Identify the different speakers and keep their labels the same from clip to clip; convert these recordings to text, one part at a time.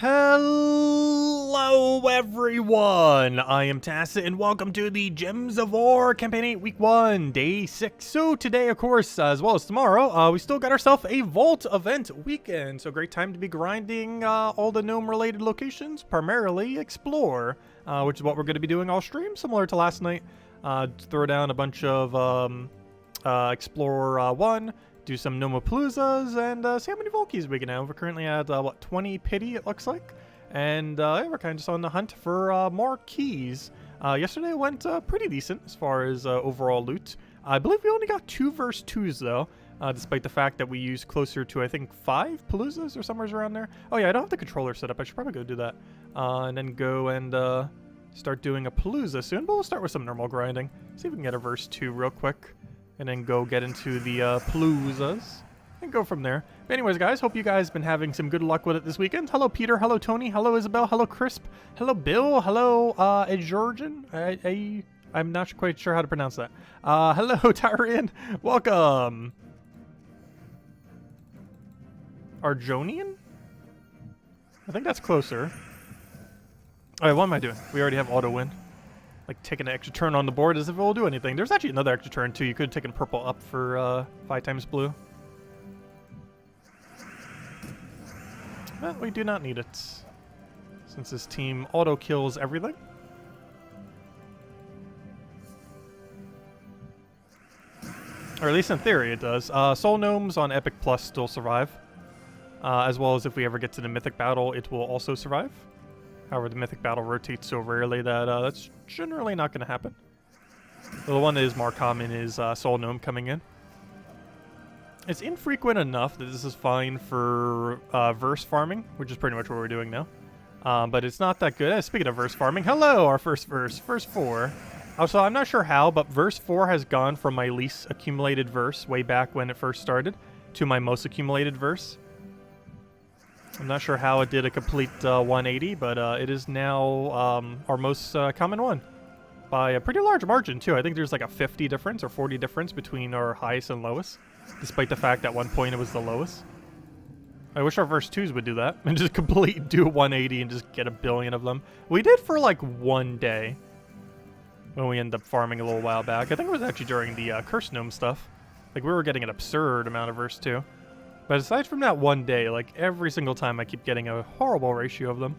Speaker 1: Hello everyone, I am Tacit and welcome to the Gems of War Campaign 8 Week 1, Day 6. So today, of course, as well as tomorrow, we still got ourselves a Vault event weekend. So great time to be grinding all the gnome related locations, primarily Explore, which is what we're going to be doing all stream, similar to last night. Throw down a bunch of Explore 1, do some nomapaloozas, and see how many Vault keys we can have. We're currently at, what, 20 pity it looks like? And yeah, we're kind of just on the hunt for more keys. Yesterday went pretty decent as far as overall loot. I believe we only got 2 verse 2s though, despite the fact that we used closer to, I think, 5 paloozas or somewhere around there. Oh yeah, I don't have the controller set up. I should probably go do that. And then go and start doing a palooza soon, but we'll start with some normal grinding. See if we can get a verse 2 real quick. And then go get into the paloozas and go from there. But anyways, guys, hope you guys have been having some good luck with it this weekend. Hello, Peter. Hello, Tony. Hello, Isabel. Hello, Crisp. Hello, Bill. Hello, Georgian. I'm not quite sure how to pronounce that. Hello, Tyrian. Welcome. Arjonian? I think that's closer. All right, what am I doing? We already have auto win. Like taking an extra turn on the board as if it will do anything. There's actually another extra turn too. You could have taken purple up for 5 times blue. But we do not need it, since this team auto kills everything. Or at least in theory it does. Soul Gnomes on Epic Plus still survive. As well as if we ever get to the Mythic Battle, it will also survive. However, the Mythic Battle rotates so rarely that that's generally not going to happen. The one that is more common is Soul Gnome coming in. It's infrequent enough that this is fine for verse farming, which is pretty much what we're doing now. But it's not that good. Speaking of verse farming, hello, our first verse 4. Also, I'm not sure how, but verse 4 has gone from my least accumulated verse way back when it first started to my most accumulated verse. I'm not sure how it did a complete 180, but it is now our most common one. By a pretty large margin, too. I think there's like a 50 difference or 40 difference between our highest and lowest, despite the fact at one point it was the lowest. I wish our verse 2s would do that and just do 180 and just get a billion of them. We did for like 1 day when we ended up farming a little while back. I think it was actually during the Curse Gnome stuff. Like, we were getting an absurd amount of verse 2. But aside from that 1 day, like, every single time I keep getting a horrible ratio of them.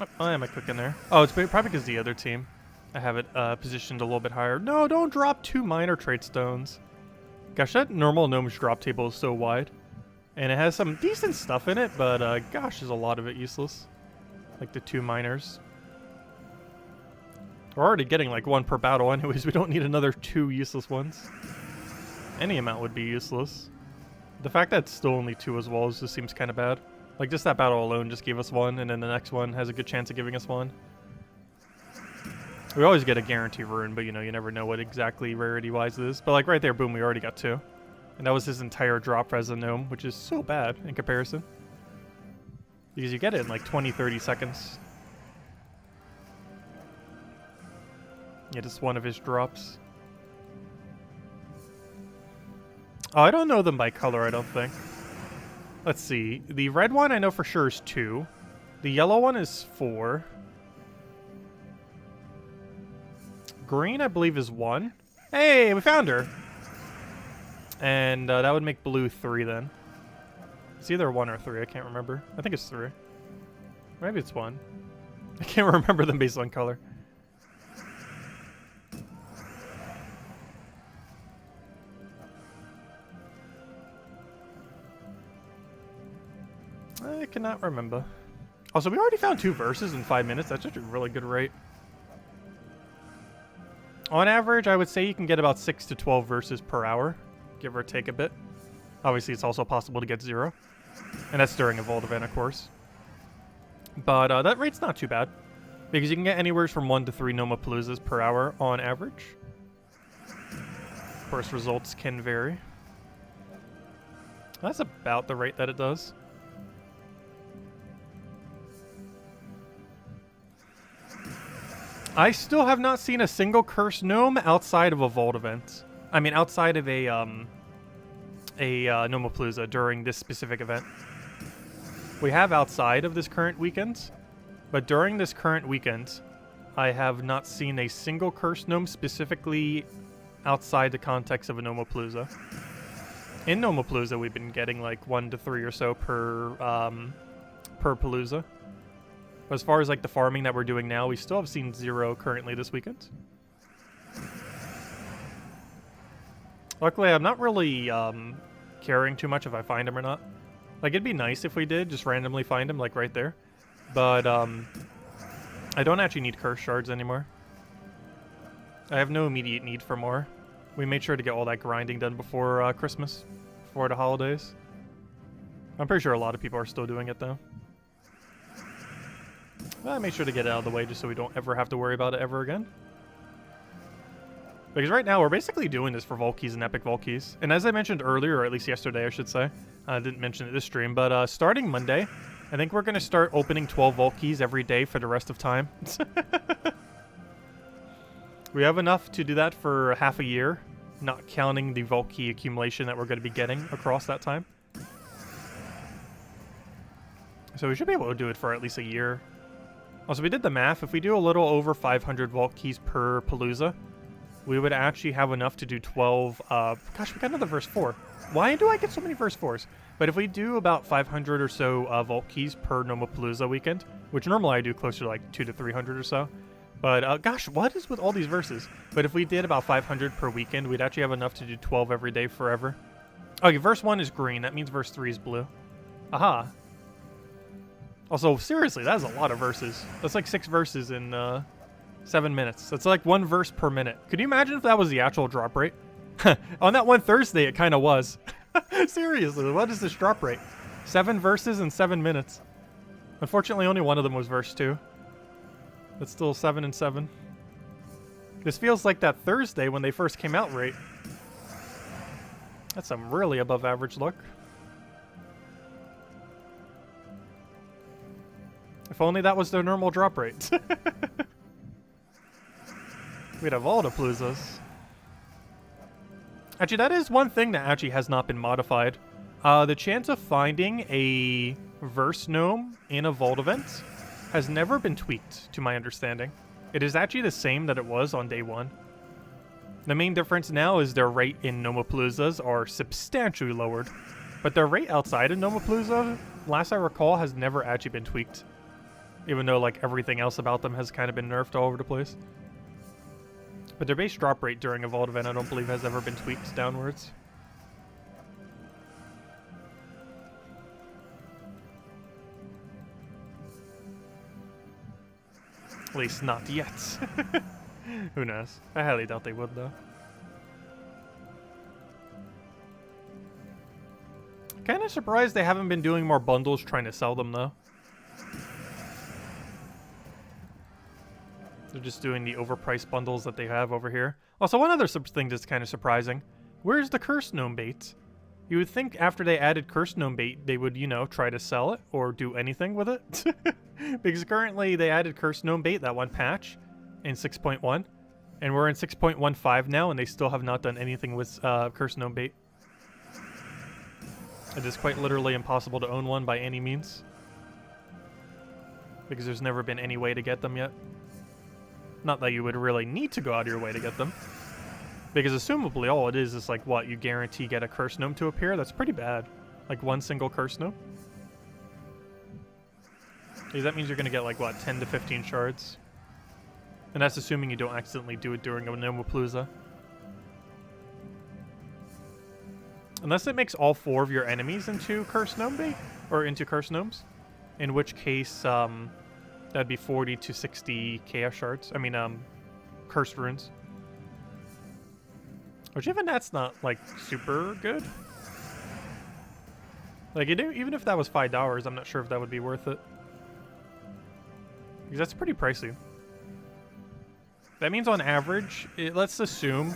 Speaker 1: Oh, why am I clicking there? Oh, it's probably because the other team. I have it positioned a little bit higher. No, don't drop 2 minor trait stones. Gosh, that normal gnome's drop table is so wide. And it has some decent stuff in it, but gosh, there's a lot of it useless. Like the 2 minors. We're already getting like 1 per battle anyways. We don't need another 2 useless ones. Any amount would be useless. The fact that it's still only 2 as well just seems kind of bad. Like just that battle alone just gave us 1, and then the next one has a good chance of giving us 1. We always get a guarantee rune, but you know, you never know what exactly rarity-wise it is. But like right there, boom, we already got 2. And that was his entire drop as a gnome, which is so bad in comparison. Because you get it in like 20-30 seconds. Yeah, just 1 of his drops. Oh, I don't know them by color, I don't think. Let's see. The red one I know for sure is 2. The yellow one is 4. Green, I believe, is 1. Hey, we found her! And that would make blue 3 then. It's either 1 or 3, I can't remember. I think it's 3. Maybe it's 1. I can't remember them based on color. I cannot remember. Also, we already found 2 verses in 5 minutes. That's actually a really good rate. On average, I would say you can get about 6 to 12 verses per hour. Give or take a bit. Obviously, it's also possible to get 0. And that's during a Vault event, of course. But that rate's not too bad. Because you can get anywhere from 1 to 3 nomapaloozas per hour on average. Of course, results can vary. That's about the rate that it does. I still have not seen a single cursed gnome outside of a vault event. I mean, outside of a nomapalooza during this specific event. We have outside of this current weekend, but during this current weekend, I have not seen a single cursed gnome specifically outside the context of a nomapalooza. In nomapalooza, we've been getting like 1 to 3 or so per palooza. But as far as like the farming that we're doing now, we still have seen 0 currently this weekend. Luckily, I'm not really caring too much if I find him or not. Like, it'd be nice if we did just randomly find him, like right there. But I don't actually need curse shards anymore. I have no immediate need for more. We made sure to get all that grinding done before Christmas, before the holidays. I'm pretty sure a lot of people are still doing it though. Well, I made sure to get it out of the way just so we don't ever have to worry about it ever again. Because right now we're basically doing this for vault keys and epic vault keys. And as I mentioned earlier, or at least yesterday I should say, I didn't mention it this stream, but starting Monday, I think we're going to start opening 12 vault keys every day for the rest of time. We have enough to do that for half a year, not counting the vault key accumulation that we're going to be getting across that time. So we should be able to do it for at least a year. Also, we did the math. If we do a little over 500 vault keys per palooza, we would actually have enough to do 12... gosh, we got another verse 4. Why do I get so many verse 4s? But if we do about 500 or so vault keys per nomapalooza weekend, which normally I do closer to like 200 to 300 or so. But gosh, what is with all these verses? But if we did about 500 per weekend, we'd actually have enough to do 12 every day forever. Okay, verse 1 is green. That means verse 3 is blue. Aha. Also, seriously, that is a lot of verses. That's like 6 verses in 7 minutes. That's like 1 verse per minute. Could you imagine if that was the actual drop rate? On that one Thursday, it kind of was. Seriously, what is this drop rate? 7 verses in 7 minutes. Unfortunately, only one of them was verse 2. That's still 7 and 7. This feels like that Thursday when they first came out rate. That's some really above average luck. If only that was their normal drop rate. We'd have all the paloozas. Actually, that is one thing that actually has not been modified. The chance of finding a verse gnome in a vault event has never been tweaked, to my understanding. It is actually the same that it was on day 1. The main difference now is their rate in nomapaloozas are substantially lowered, but their rate outside of nomapalooza, last I recall, has never actually been tweaked. Even though like everything else about them has kind of been nerfed all over the place. But their base drop rate during a vault event I don't believe has ever been tweaked downwards. At least not yet. Who knows? I highly doubt they would though. Kinda surprised they haven't been doing more bundles trying to sell them though. They're just doing the overpriced bundles that they have over here. Also, one other thing that's kind of surprising. Where's the cursed gnome bait? You would think after they added cursed gnome bait, they would, you know, try to sell it or do anything with it. Because currently they added cursed gnome bait, that one patch, in 6.1. And we're in 6.15 now, and they still have not done anything with cursed gnome bait. It is quite literally impossible to own one by any means. Because there's never been any way to get them yet. Not that you would really need to go out of your way to get them. Because assumably all it is like, what, you guarantee get a cursed gnome to appear? That's pretty bad. Like one single cursed gnome. Because that means you're going to get like, what, 10 to 15 shards? And that's assuming you don't accidentally do it during a nomapalooza. Unless it makes all 4 of your enemies into cursed gnome bait? Or into cursed gnomes. In which case, that'd be 40 to 60 chaos shards. I mean, cursed runes. Which even that's not, like, super good. Like, even if that was $5, I'm not sure if that would be worth it. Because that's pretty pricey. That means on average, let's assume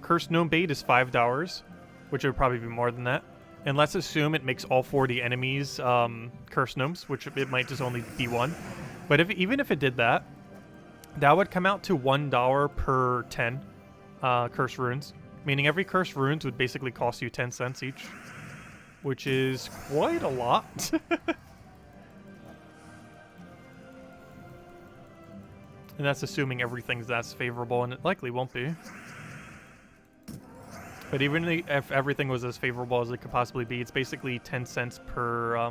Speaker 1: cursed gnome bait is $5, which would probably be more than that. And let's assume it makes all 40 enemies cursed gnomes, which it might just only be 1. But even if it did that, that would come out to $1 per 10 cursed runes, meaning every cursed runes would basically cost you 10 cents each, which is quite a lot. And that's assuming everything's that's favorable, and it likely won't be. But even if everything was as favorable as it could possibly be, it's basically 10 cents per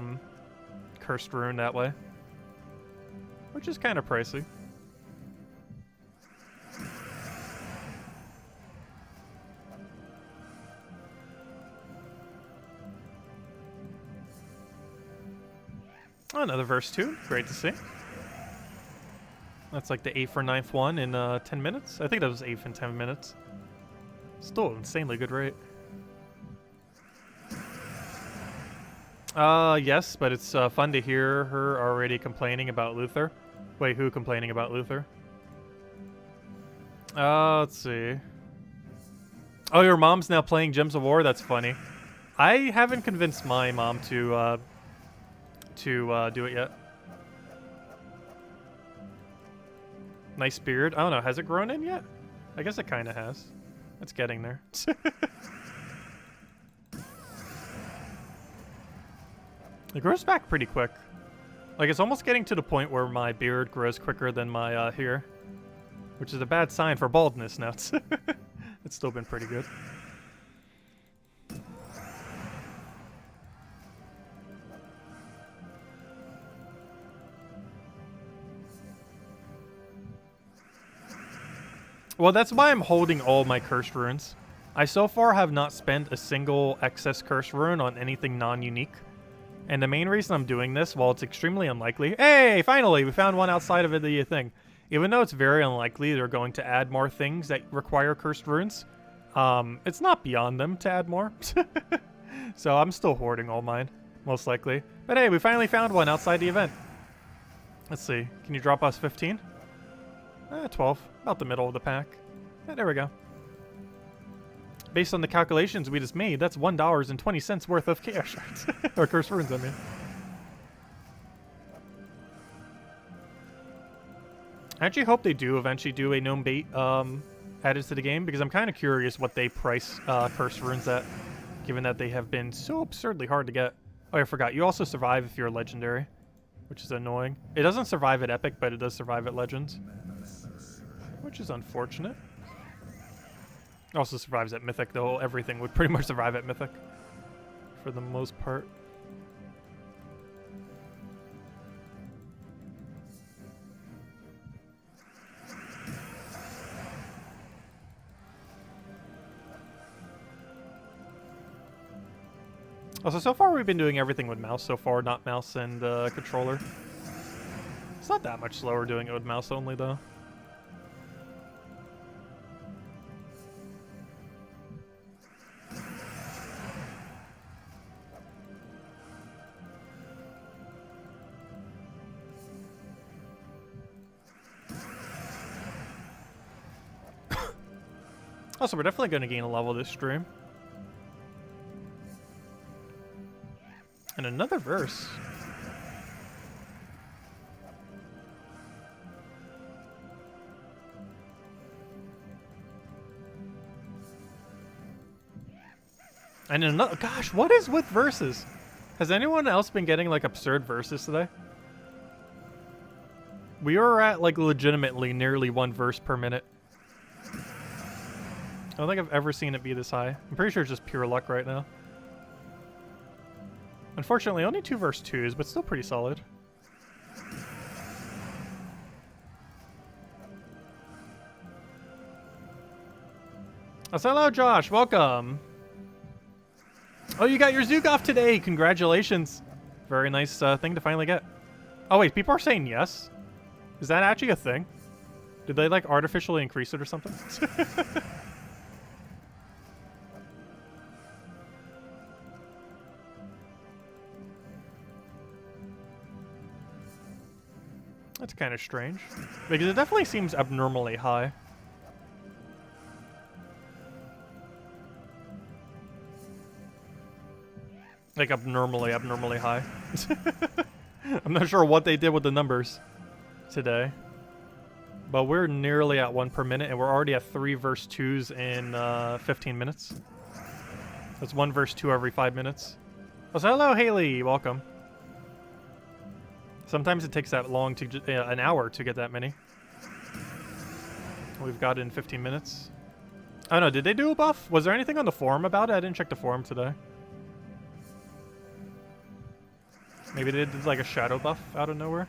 Speaker 1: cursed rune that way, which is kind of pricey. Another verse 2, great to see. That's like the 8th or 9th one in 10 minutes. I think that was 8th in 10 minutes. Still an insanely good rate. Yes, but it's fun to hear her already complaining about Luther. Wait, who complaining about Luther? Let's see. Oh, your mom's now playing Gems of War? That's funny. I haven't convinced my mom to do it yet. Nice beard. I don't know, has it grown in yet? I guess it kind of has. It's getting there. It grows back pretty quick. Like, it's almost getting to the point where my beard grows quicker than my hair, which is a bad sign for baldness now. It's still been pretty good. Well, that's why I'm holding all my cursed runes. I so far have not spent a single excess cursed rune on anything non-unique. And the main reason I'm doing this, while it's extremely unlikely... Hey, finally, we found one outside of the thing. Even though it's very unlikely they're going to add more things that require cursed runes, it's not beyond them to add more. So I'm still hoarding all mine, most likely. But hey, we finally found one outside the event. Let's see. Can you drop us 15? 12. About the middle of the pack. Yeah, there we go. Based on the calculations we just made, that's $1.20 worth of chaos shards. Or cursed runes, I mean. I actually hope they do eventually do a gnome bait added to the game, because I'm kind of curious what they price cursed runes at, given that they have been so absurdly hard to get. Oh, I forgot. You also survive if you're a legendary, which is annoying. It doesn't survive at epic, but it does survive at legends, which is unfortunate. It also survives at mythic, though. Everything would pretty much survive at mythic for the most part. Also, so far we've been doing everything with mouse so far, not mouse and controller. It's not that much slower doing it with mouse only, though. Also, we're definitely going to gain a level this stream. And another verse. And another... Gosh, what is with verses? Has anyone else been getting, like, absurd verses today? We are at, like, legitimately nearly one verse per minute. I don't think I've ever seen it be this high. I'm pretty sure it's just pure luck right now. Unfortunately, only 2 verse 2s, but still pretty solid. Oh, hello, Josh. Welcome. Oh, you got your Zugov today. Congratulations. Very nice thing to finally get. Oh, wait. People are saying yes? Is that actually a thing? Did they, like, artificially increase it or something? That's kind of strange, because it definitely seems abnormally high. Like abnormally high. I'm not sure what they did with the numbers today. But we're nearly at 1 per minute, and we're already at 3 versus 2s in 15 minutes. That's 1 versus 2 every 5 minutes. Oh, so hello, Haley. Welcome. Sometimes it takes that long to an hour to get that many. We've got it in 15 minutes. I don't know, did they do a buff? Was there anything on the forum about it? I didn't check the forum today. Maybe they did like a shadow buff out of nowhere.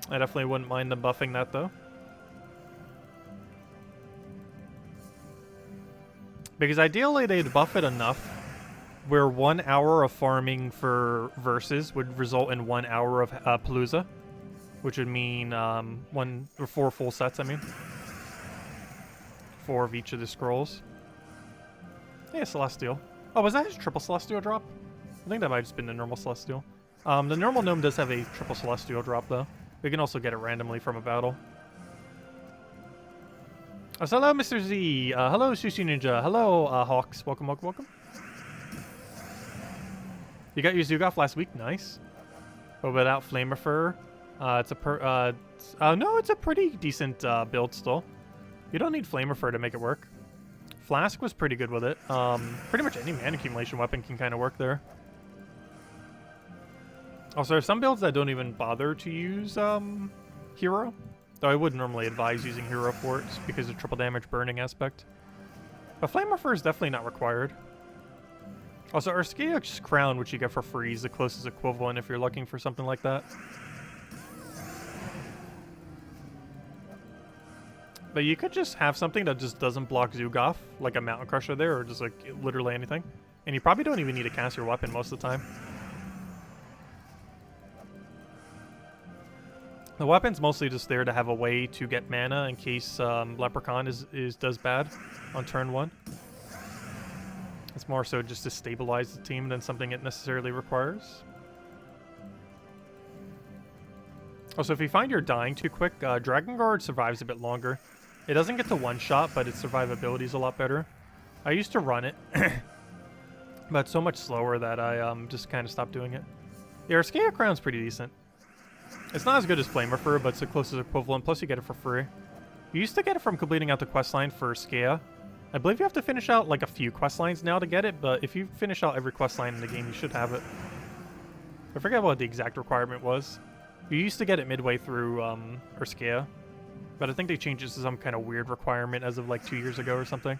Speaker 1: I definitely wouldn't mind them buffing that though. Because ideally they'd buff it enough where 1 hour of farming for versus would result in 1 hour of palooza, which would mean 4 full sets, I mean. 4 of each of the scrolls. Yeah, Celestial. Oh, was that his triple Celestial drop? I think that might have just been the normal Celestial. The normal Gnome does have a triple Celestial drop though. We can also get it randomly from a battle. So hello, Mr. Z. Hello, Sushi Ninja. Hello, Hawks. Welcome, welcome, welcome. You got your Zugoff last week. Nice. But without Flamer, it's a pretty decent build still. You don't need Flamer to make it work. Flask was pretty good with it. Pretty much any mana accumulation weapon can kind of work there. Also, there are some builds that don't even bother to use Hero. Though I would normally advise using Hero for it because of triple damage burning aspect. But Flamer is definitely not required. Also, Arnifix's Crown, which you get for free, is the closest equivalent if you're looking for something like that. But you could just have something that just doesn't block Zugoff, like a Mountain Crusher there, or just like literally anything. And you probably don't even need to cast your weapon most of the time. The weapon's mostly just there to have a way to get mana in case Leprechaun does bad on turn 1. It's more so just to stabilize the team than something it necessarily requires. Also, if you find you're dying too quick, Dragon Guard survives a bit longer. It doesn't get to one-shot, but its survivability is a lot better. I used to run it, but it's so much slower that I just kind of stopped doing it. Yeah, Skea Crown's pretty decent. It's not as good as Flamer, but it's the closest equivalent, plus you get it for free. You used to get it from completing out the questline for Skea. I believe you have to finish out like a few questlines now to get it, but if you finish out every questline in the game, you should have it. I forget what the exact requirement was. You used to get it midway through Skea, but I think they changed it to some kind of weird requirement as of like 2 years ago or something.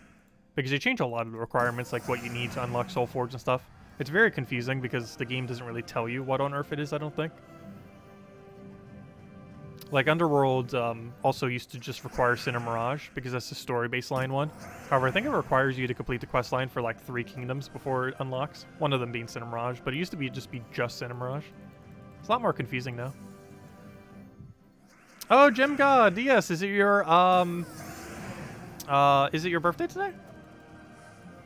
Speaker 1: Because they changed a lot of the requirements, like what you need to unlock Soul Forge and stuff. It's very confusing because the game doesn't really tell you what on earth it is, I don't think. Like, Underworld also used to just require Sinner Mirage, because that's the story baseline one. However, I think it requires you to complete the questline for like 3 kingdoms before it unlocks. One of them being Sinner Mirage, but it used to be just Sinner Mirage. It's a lot more confusing now. Oh, Gem God! Yes, is it your birthday today?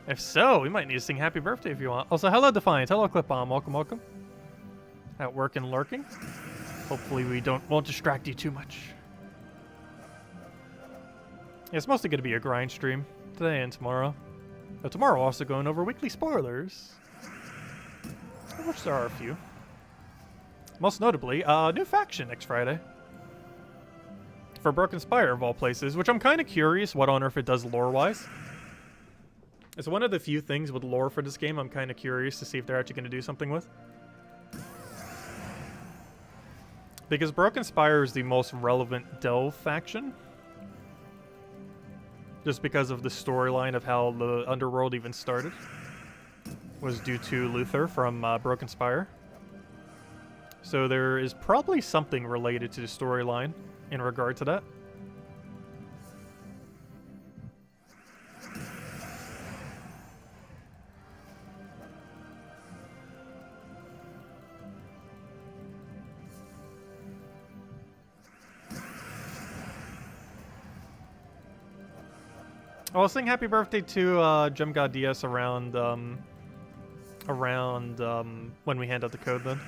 Speaker 1: If so, we might need to sing happy birthday if you want. Also, hello Defiant, hello Clipbomb, welcome, welcome. At work and lurking. Hopefully we won't distract you too much. Yeah, it's mostly going to be a grind stream today and tomorrow. But tomorrow also going over weekly spoilers, of which there are a few. Most notably, new faction next Friday. For Broken Spire of all places, which I'm kind of curious what on earth it does lore-wise. It's one of the few things with lore for this game I'm kind of curious to see if they're actually going to do something with. Because Broken Spire is the most relevant Delve faction. Just because of the storyline of how the Underworld even started. Was due to Luther from Broken Spire. So there is probably something related to the storyline in regard to that. I'll sing happy birthday to Gem God DS around when we hand out the code then.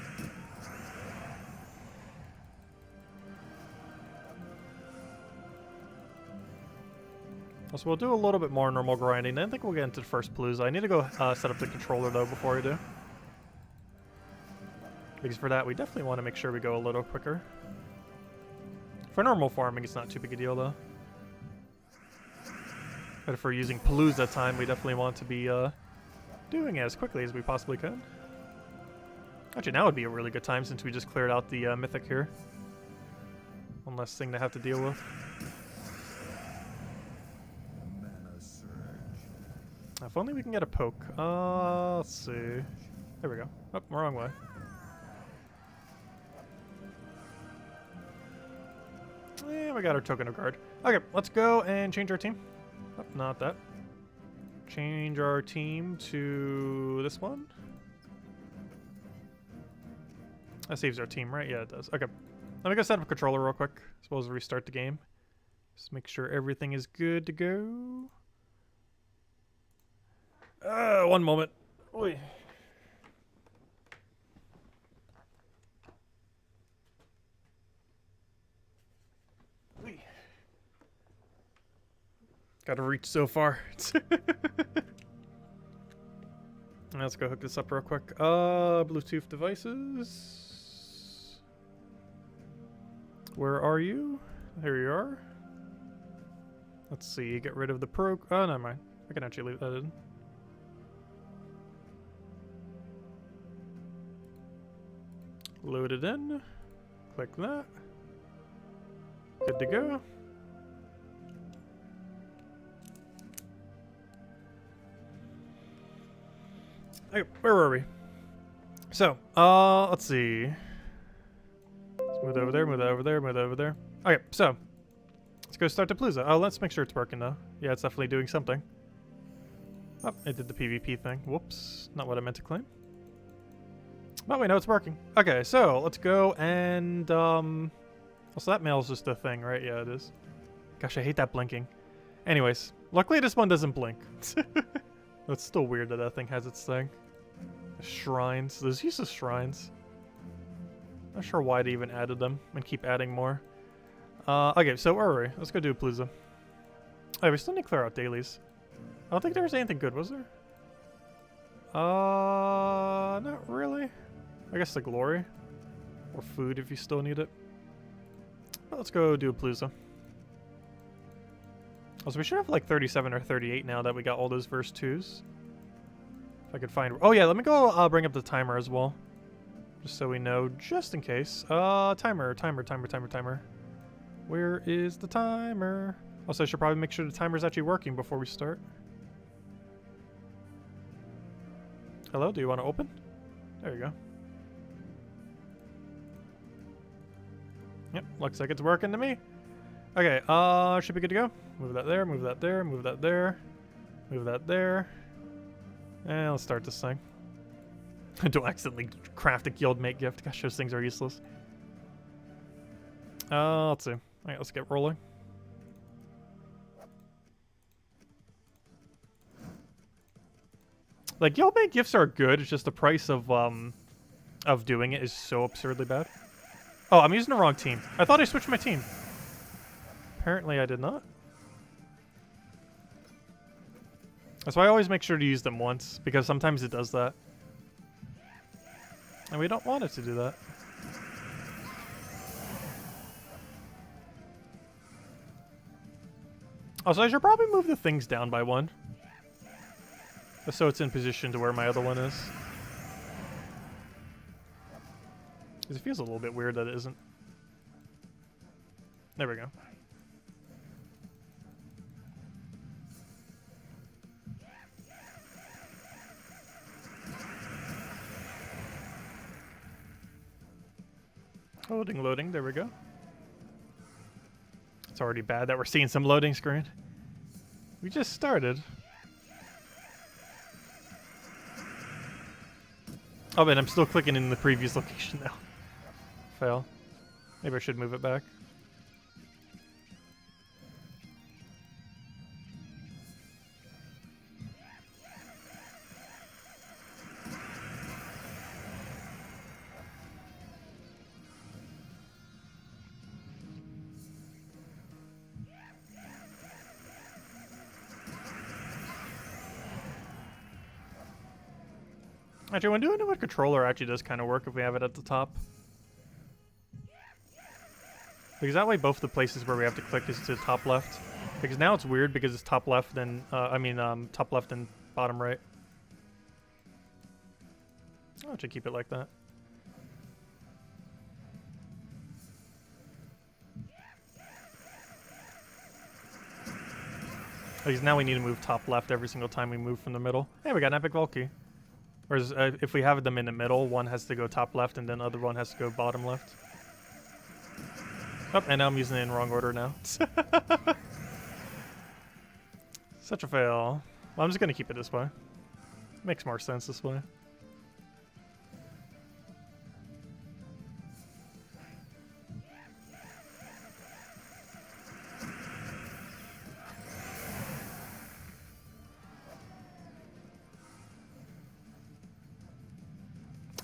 Speaker 1: So we'll do a little bit more normal grinding. Then I think we'll get into the first palooza. I need to go set up the controller though before I do. Because for that, we definitely want to make sure we go a little quicker. For normal farming, it's not too big a deal though. But if we're using palooza time, we definitely want to be doing it as quickly as we possibly can. Actually, now would be a really good time since we just cleared out the mythic here. One less thing to have to deal with. If only we can get a poke. Let's see. There we go. Oh, wrong way. Yeah, we got our token of guard. Okay, let's go and change our team. Oh, not that. Change our team to this one. That saves our team, right? Yeah, it does. Okay. Let me go set up a controller real quick. Suppose restart the game. Just make sure everything is good to go. One moment. Oi. Oi. Gotta reach so far. Let's go hook this up real quick. Bluetooth devices. Where are you? There you are. Let's see. Get rid of the pro. Oh, never mind. I can actually leave that in. Load it in. Click that. Good to go. Okay, where were we? So, let's see. Let's move over there, move that over there, move that over there. Okay, so let's go start the palooza. Oh, let's make sure it's working though. Yeah, it's definitely doing something. Oh, it did the PvP thing. Whoops, not what I meant to claim. But we know it's working. Okay, so let's go and also that mail's just a thing, right? Yeah, it is. Gosh, I hate that blinking. Anyways, luckily this one doesn't blink. It's still weird that that thing has its thing. The shrines. There's useless shrines. Not sure why they even added them and keep adding more. Okay, so where are we? Let's go do a palooza. Oh, we still need to clear out dailies. I don't think there was anything good, was there? Not really. I guess the glory. Or food if you still need it. But let's go do a palooza. Also, we should have like 37 or 38 now that we got all those verse 2s. If I could find... Oh yeah, let me go bring up the timer as well. Just so we know, just in case. Timer. Where is the timer? Also, I should probably make sure the timer's actually working before we start. Hello, do you want to open? There you go. Yep, looks like it's working to me. Okay, should be good to go. Move that there, move that there, move that there, move that there. And let's start this thing. Don't accidentally craft a guildmate gift. Gosh, those things are useless. Let's see. Alright, let's get rolling. Like, guildmate gifts are good, it's just the price of doing it is so absurdly bad. Oh, I'm using the wrong team. I thought I switched my team. Apparently I did not. That's why I always make sure to use them once, because sometimes it does that. And we don't want it to do that. Also, I should probably move the things down by one. Just so it's in position to where my other one is. Because it feels a little bit weird that it isn't. There we go. Loading, there we go. It's already bad that we're seeing some loading screen. We just started. Oh, man, I'm still clicking in the previous location now. Fail. Maybe I should move it back. Actually, when doing it with controller, actually does kind of work if we have it at the top. Because that way both the places where we have to click is to top left. Because now it's weird because it's top left and, top left and bottom right. I'll actually keep it like that. Because now we need to move top left every single time we move from the middle. Hey, we got an epic Valky. Whereas if we have them in the middle, one has to go top left and then the other one has to go bottom left. Oh, and now I'm using it in wrong order now. Such a fail. Well, I'm just going to keep it this way. Makes more sense this way.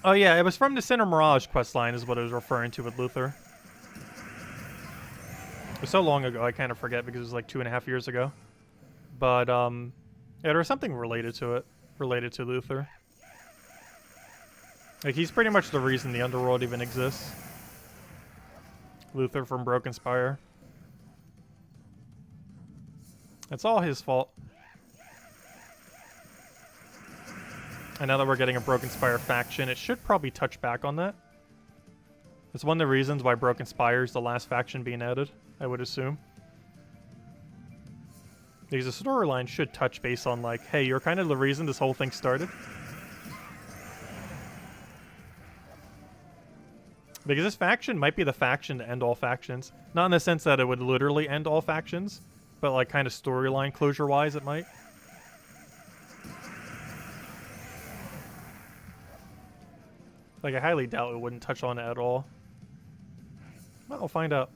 Speaker 1: Oh yeah, it was from the Center Mirage questline is what I was referring to with Luther. It was so long ago, I kind of forget because it was like 2.5 years ago. But, yeah, there was something related to it. Related to Luther. Like, he's pretty much the reason the Underworld even exists. Luther from Broken Spire. It's all his fault. And now that we're getting a Broken Spire faction, it should probably touch back on that. It's one of the reasons why Broken Spire is the last faction being added, I would assume. Because the storyline should touch base on like, hey, you're kind of the reason this whole thing started. Because this faction might be the faction to end all factions. Not in the sense that it would literally end all factions, but like kind of storyline closure-wise it might. Like, I highly doubt it wouldn't touch on it at all. Well, we'll find out.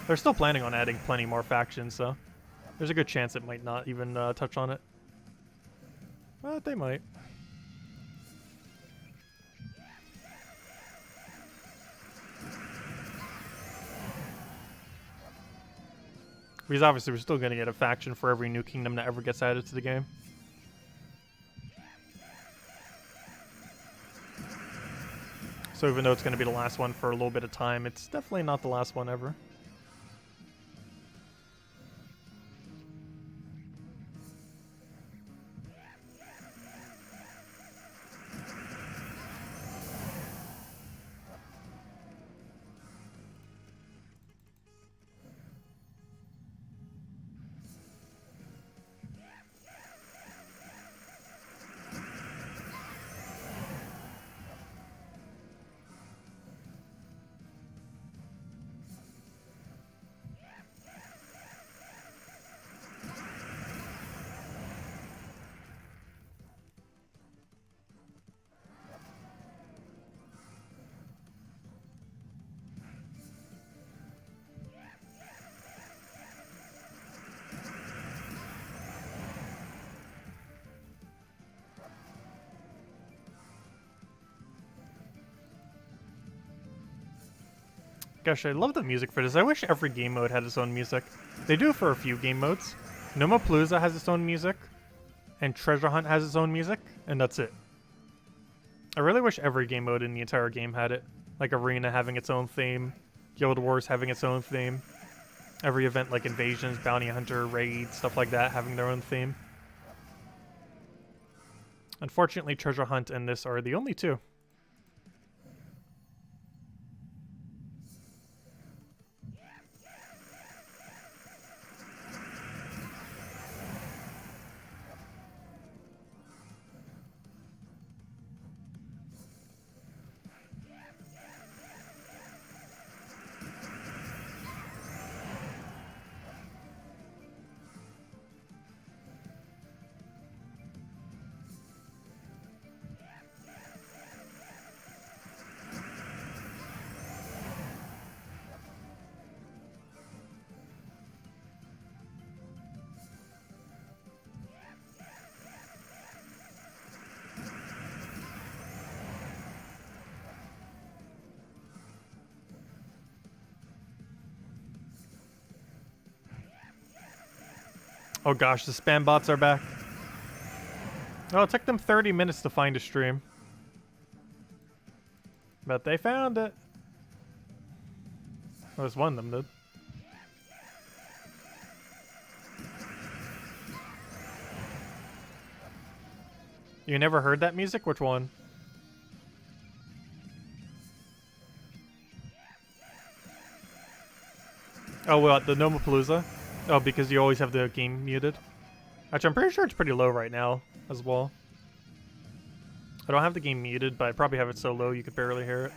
Speaker 1: They're still planning on adding plenty more factions, so there's a good chance it might not even touch on it. But they might. Because obviously we're still going to get a faction for every new kingdom that ever gets added to the game. So even though it's going to be the last one for a little bit of time, it's definitely not the last one ever. Gosh, I love the music for this. I wish every game mode had its own music. They do for a few game modes. Nomapalooza has its own music, and Treasure Hunt has its own music, and that's it. I really wish every game mode in the entire game had it. Like Arena having its own theme, Guild Wars having its own theme, every event like Invasions, Bounty Hunter, Raid, stuff like that having their own theme. Unfortunately, Treasure Hunt and this are the only two. Oh gosh, the spam bots are back. Oh, it took them 30 minutes to find a stream. But they found it. At least one of them did. You never heard that music? Which one? Oh, well, the nomapaloozas? Oh, because you always have the game muted? Actually, I'm pretty sure it's pretty low right now as well. I don't have the game muted, but I probably have it so low you could barely hear it.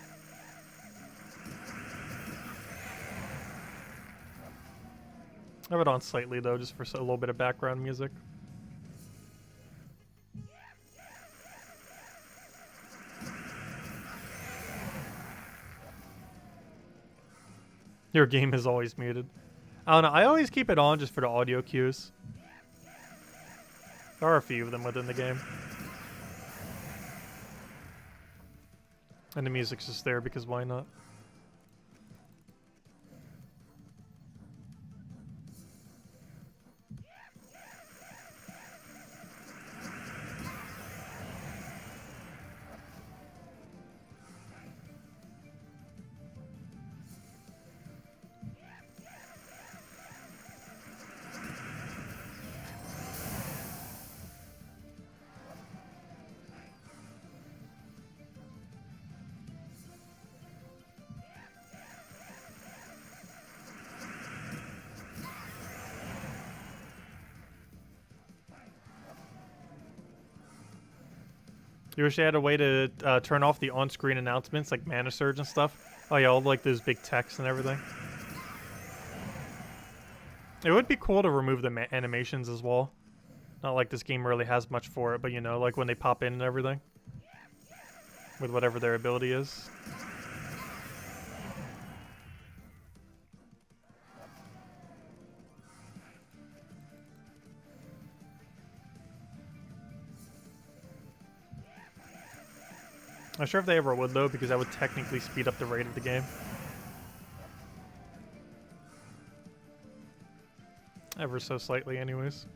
Speaker 1: I have it on slightly, though, just for a little bit of background music. Your game is always muted. I don't know, I always keep it on just for the audio cues. There are a few of them within the game. And the music's just there because why not? You wish they had a way to turn off the on-screen announcements like mana surge and stuff. Oh yeah, all like those big text and everything. It would be cool to remove the animations as well. Not like this game really has much for it, but you know, like when they pop in and everything. With whatever their ability is. I'm sure if they ever would though, because that would technically speed up the rate of the game. Ever so slightly anyways.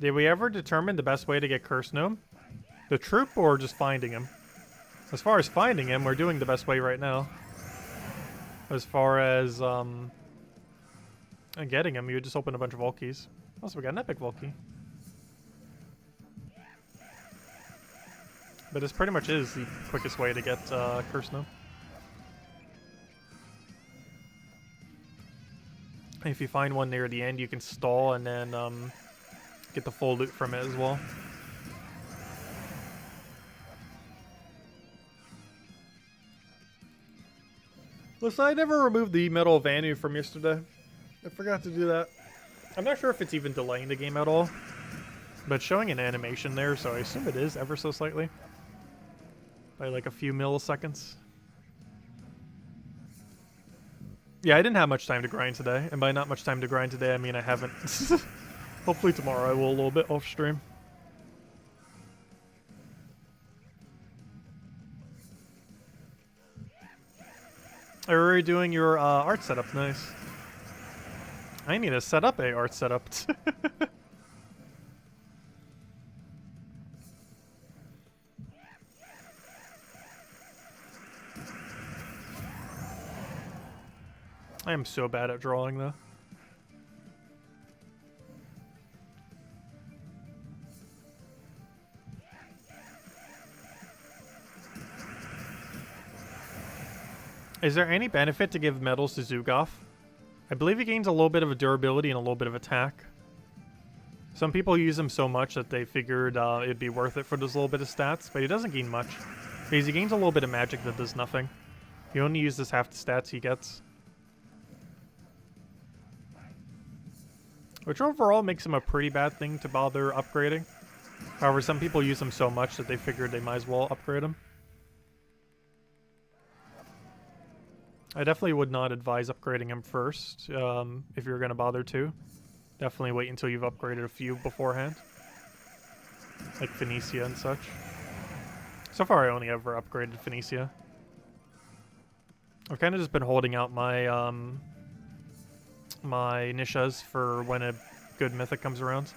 Speaker 1: Did we ever determine the best way to get Curse Gnome? The troop or just finding him? As far as finding him, we're doing the best way right now. As far as getting him, you would just open a bunch of vault keys. Also, we got an epic vault key. But this pretty much is the quickest way to get Curse Gnome. If you find one near the end, you can stall and then get the full loot from it as well. Listen, I never removed the Medal of Anu from yesterday. I forgot to do that. I'm not sure if it's even delaying the game at all. But showing an animation there, so I assume it is ever so slightly. By like a few milliseconds. Yeah, I didn't have much time to grind today. And by not much time to grind today, I mean I haven't. Hopefully tomorrow I will a little bit off stream. Are you already doing your art setup? Nice. I need to set up a art setup. I am so bad at drawing though. Is there any benefit to give medals to Zugoff? I believe he gains a little bit of a durability and a little bit of attack. Some people use him so much that they figured it'd be worth it for this little bit of stats, but he doesn't gain much. Because he gains a little bit of magic that does nothing. He only uses half the stats he gets. Which overall makes him a pretty bad thing to bother upgrading. However, some people use him so much that they figured they might as well upgrade him. I definitely would not advise upgrading him first, if you're going to bother to. Definitely wait until you've upgraded a few beforehand. Like Phoenicia and such. So far I only ever upgraded Phoenicia. I've kind of just been holding out my my Nishas for when a good mythic comes around.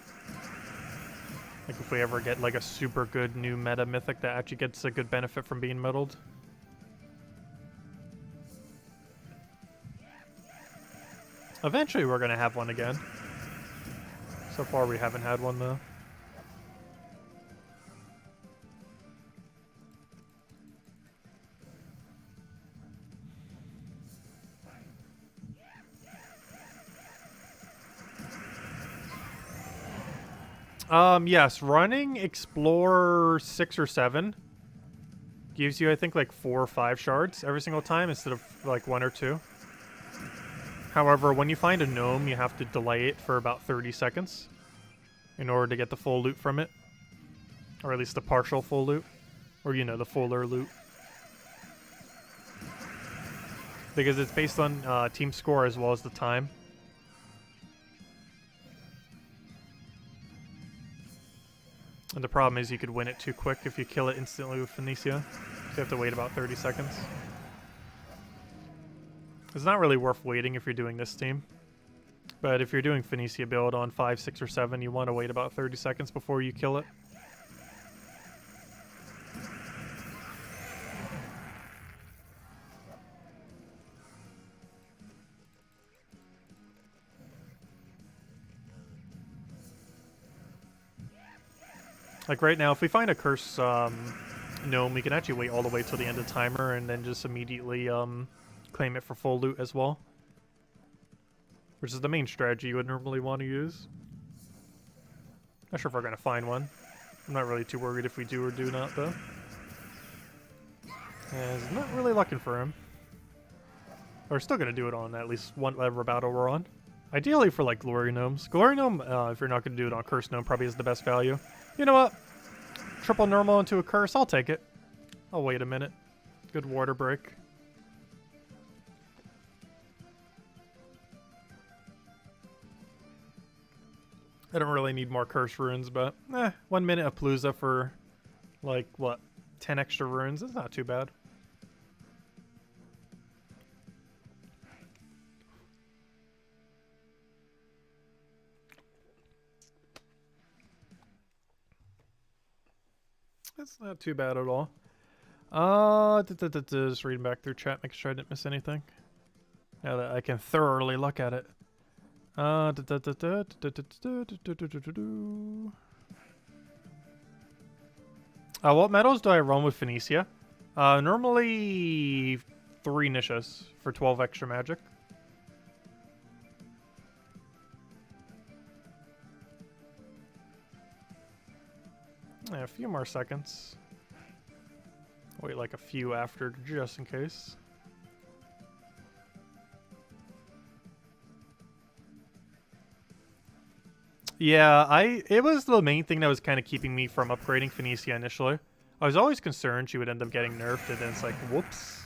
Speaker 1: Like if we ever get like a super good new meta mythic that actually gets a good benefit from being muddled. Eventually we're gonna have one again. So far we haven't had one though. Yes, running Explore 6 or 7 gives you, I think, like 4 or 5 shards every single time instead of like 1 or 2. However, when you find a gnome, you have to delay it for about 30 seconds in order to get the full loot from it. Or at least the partial full loot. Or, you know, the fuller loot. Because it's based on team score as well as the time. And the problem is you could win it too quick if you kill it instantly with Phoenicia. So you have to wait about 30 seconds. It's not really worth waiting if you're doing this team. But if you're doing Phoenicia build on 5, 6, or 7, you want to wait about 30 seconds before you kill it. Like right now, if we find a curse gnome, we can actually wait all the way till the end of the timer and then just immediately claim it for full loot as well. Which is the main strategy you would normally want to use. Not sure if we're going to find one. I'm not really too worried if we do or do not, though. And not really looking for him. We're still going to do it on at least whatever battle we're on. Ideally for like Glory Gnomes. Glory Gnome, if you're not going to do it on Curse Gnome, probably is the best value. You know what? Triple normal into a curse, I'll take it. I'll wait a minute. Good water break. I don't really need more curse runes, but 1 minute of palooza for like what, 10 extra runes? That's not too bad. That's not too bad at all. Just reading back through chat, making sure I didn't miss anything. Now that I can thoroughly look at it. What medals do I run with Phoenicia? Normally 3 Nishas for 12 extra magic. Yeah, a few more seconds. Wait like a few after, just in case. Yeah, it was the main thing that was kind of keeping me from upgrading Phoenicia initially. I was always concerned she would end up getting nerfed, and then it's like, whoops.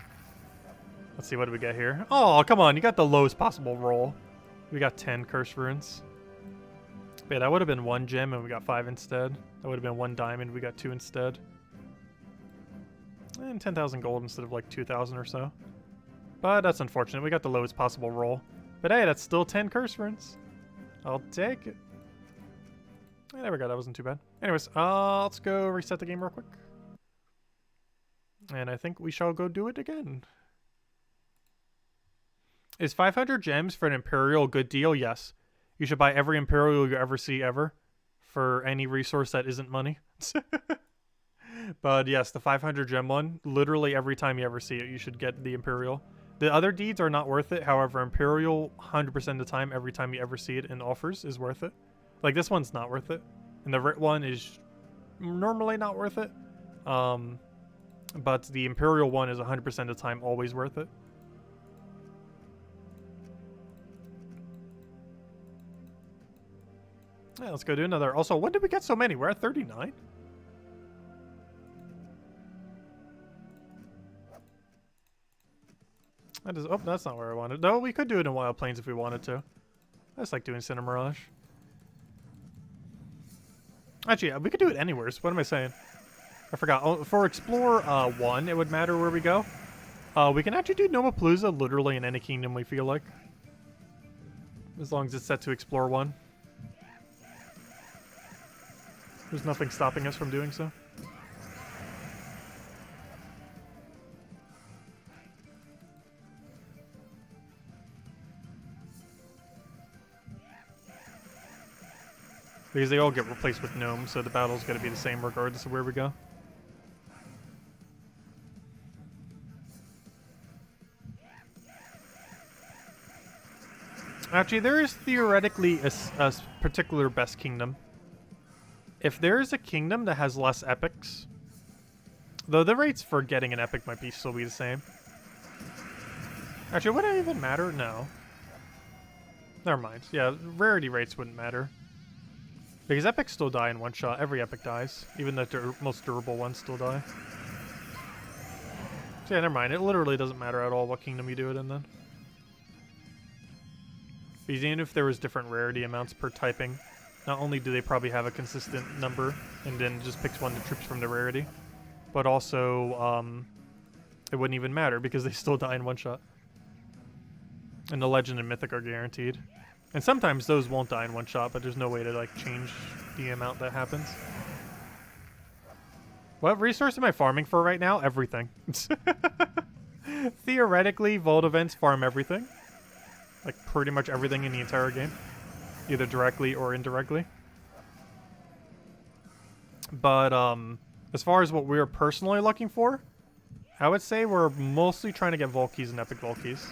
Speaker 1: Let's see, what do we get here? Oh, come on, you got the lowest possible roll. We got 10 curse runes. Yeah, that would have been 1 gem and we got 5 instead. That would have been 1 diamond, we got 2 instead. And 10,000 gold instead of like 2,000 or so. But that's unfortunate, we got the lowest possible roll. But hey, that's still 10 curse runes. I'll take it. There we go, that wasn't too bad. Anyways, let's go reset the game real quick. And I think we shall go do it again. Is 500 gems for an Imperial a good deal? Yes. You should buy every Imperial you ever see ever for any resource that isn't money. But yes, the 500 gem one, literally every time you ever see it, you should get the Imperial. The other deeds are not worth it. However, Imperial, 100% of the time, every time you ever see it in offers, is worth it. Like, this one's not worth it. And the Rit one is normally not worth it. But the Imperial one is 100% of the time always worth it. Yeah, let's go do another. Also, when did we get so many? We're at 39? That is, oh, that's not where I wanted. No, we could do it in Wild Plains if we wanted to. I just like doing Cinder Mirage. Actually, yeah, we could do it anywhere. So what am I saying? I forgot. Oh, for Explore 1, it would matter where we go. We can actually do nomapalooza literally in any kingdom we feel like. As long as it's set to explore one. There's nothing stopping us from doing so. Because they all get replaced with gnomes, so the battle's going to be the same regardless of where we go. Actually, there is theoretically a particular best kingdom. If there is a kingdom that has less epics, though the rates for getting an epic might still be the same. Actually, would it even matter? No. Never mind. Yeah, rarity rates wouldn't matter. Because epics still die in one shot. Every epic dies. Even the most durable ones still die. So yeah, never mind. It literally doesn't matter at all what kingdom you do it in then. Because even if there was different rarity amounts per typing, not only do they probably have a consistent number, and then just picks one of the troops from the rarity, but also it wouldn't even matter because they still die in one shot. And the legend and mythic are guaranteed. And sometimes those won't die in one shot, but there's no way to like change the amount that happens. What resource am I farming for right now? Everything. Theoretically, Vault events farm everything. Like pretty much everything in the entire game. Either directly or indirectly. But as far as what we're personally looking for, I would say we're mostly trying to get Vault keys and epic Vault keys.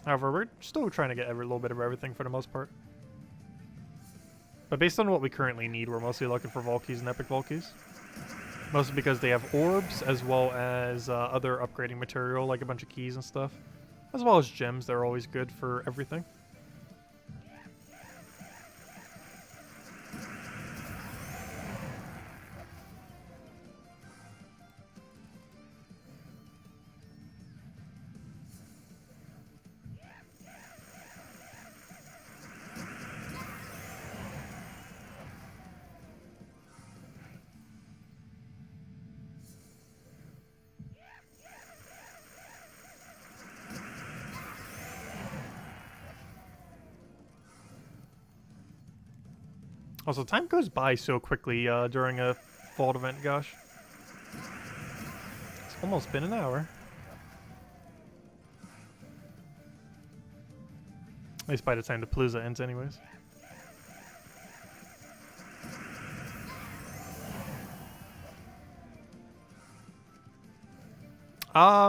Speaker 1: However, we're still trying to get a little bit of everything for the most part. But based on what we currently need, we're mostly looking for Vault keys and epic Vault keys. Mostly because they have orbs, as well as other upgrading material, like a bunch of keys and stuff. As well as gems, they're always good for everything. Also, time goes by so quickly during a Vault event, gosh. It's almost been an hour. At least by the time the palooza ends anyways.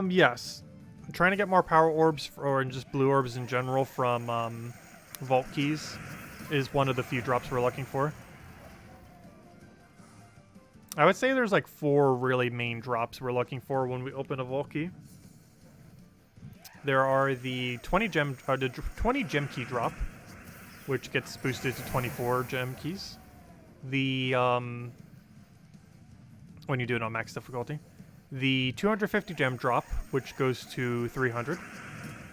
Speaker 1: Yes. I'm trying to get more power orbs, or just blue orbs in general from Vault keys. Is one of the few drops we're looking for. I would say there's like 4 really main drops we're looking for when we open a Vault key. There are the 20 gem key drop, which gets boosted to 24 gem keys. The when you do it on max difficulty. The 250 gem drop, which goes to 300,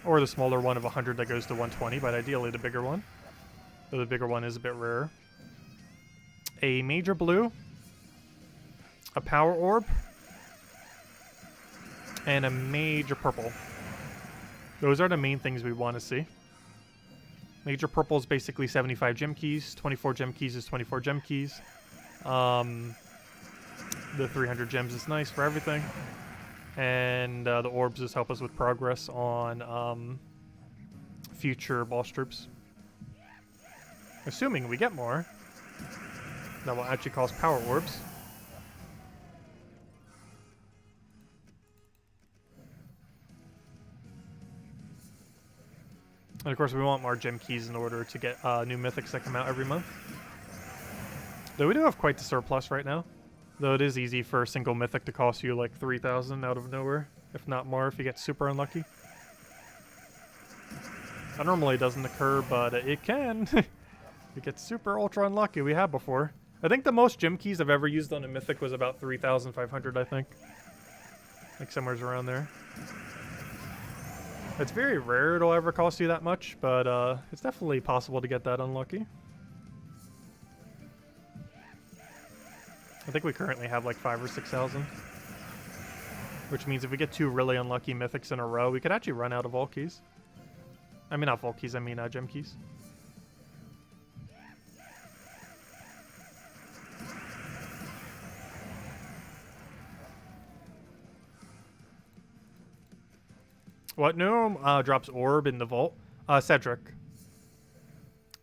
Speaker 1: or the smaller one of 100 that goes to 120, but ideally the bigger one. So the bigger one is a bit rarer. A major blue, a power orb, and a major purple. Those are the main things we want to see. Major purple is basically 75 gem keys. 24 gem keys is 24 gem keys. The 300 gems is nice for everything. And the orbs just help us with progress on future boss troops. Assuming we get more, that will actually cost power orbs. And of course we want more gem keys in order to get new mythics that come out every month. Though we do have quite the surplus right now. Though it is easy for a single mythic to cost you like 3,000 out of nowhere. If not more if you get super unlucky. That normally doesn't occur, but it can. We get super ultra unlucky. We have before. I think the most gem keys I've ever used on a mythic was about 3,500, I think. Like somewhere's around there. It's very rare it'll ever cost you that much, but it's definitely possible to get that unlucky. I think we currently have like 5,000 or 6,000. which means if we get 2 really unlucky mythics in a row, we could actually run out of vault keys. I mean, not vault keys, I mean gem keys. What gnome drops orb in the vault? Cedric.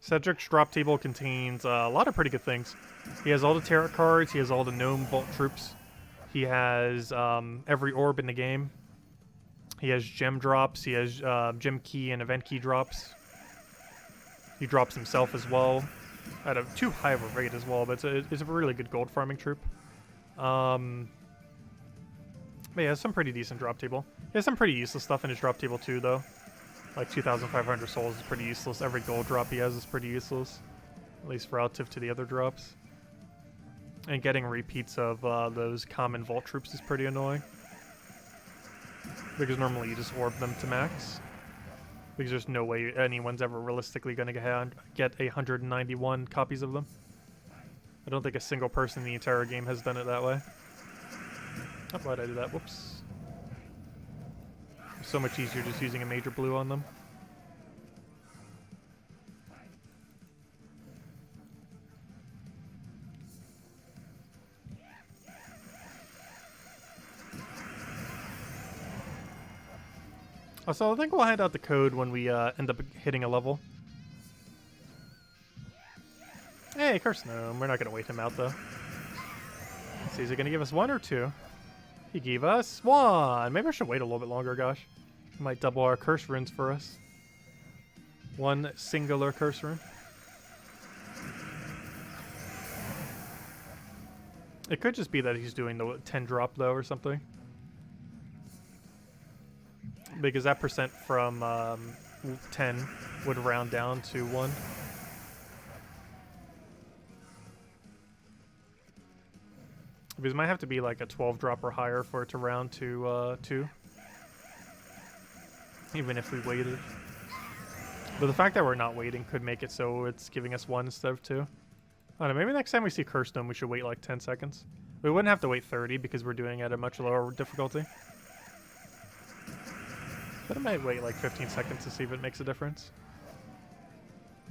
Speaker 1: Cedric's drop table contains a lot of pretty good things. He has all the tarot cards, he has all the gnome vault troops. He has every orb in the game. He has gem drops, he has gem key and event key drops. He drops himself as well. At a too high of a rate as well, but it's a really good gold farming troop. But yeah, some pretty decent drop table. He has some pretty useless stuff in his drop table too, though. Like 2,500 souls is pretty useless. Every gold drop he has is pretty useless. At least relative to the other drops. And getting repeats of those common vault troops is pretty annoying. Because normally you just orb them to max. Because there's no way anyone's ever realistically going to get 191 copies of them. I don't think a single person in the entire game has done it that way. Oh, why'd I do that? Whoops. It's so much easier just using a major blue on them. So I think we'll hand out the code when we end up hitting a level. Hey, curse gnome. We're not going to wait him out, though. Let's see, is he going to give us 1 or 2? He gave us 1. Maybe I should wait a little bit longer, gosh. He might double our curse runes for us. 1 singular curse rune. It could just be that he's doing the 10 drop, though, or something. Because that percent from 10 would round down to 1. Because it might have to be like a 12 drop or higher for it to round to 2. Even if we waited. But the fact that we're not waiting could make it so it's giving us 1 instead of 2. I don't know, maybe next time we see Curse Gnome we should wait like 10 seconds. We wouldn't have to wait 30 because we're doing it at a much lower difficulty. But I might wait like 15 seconds to see if it makes a difference.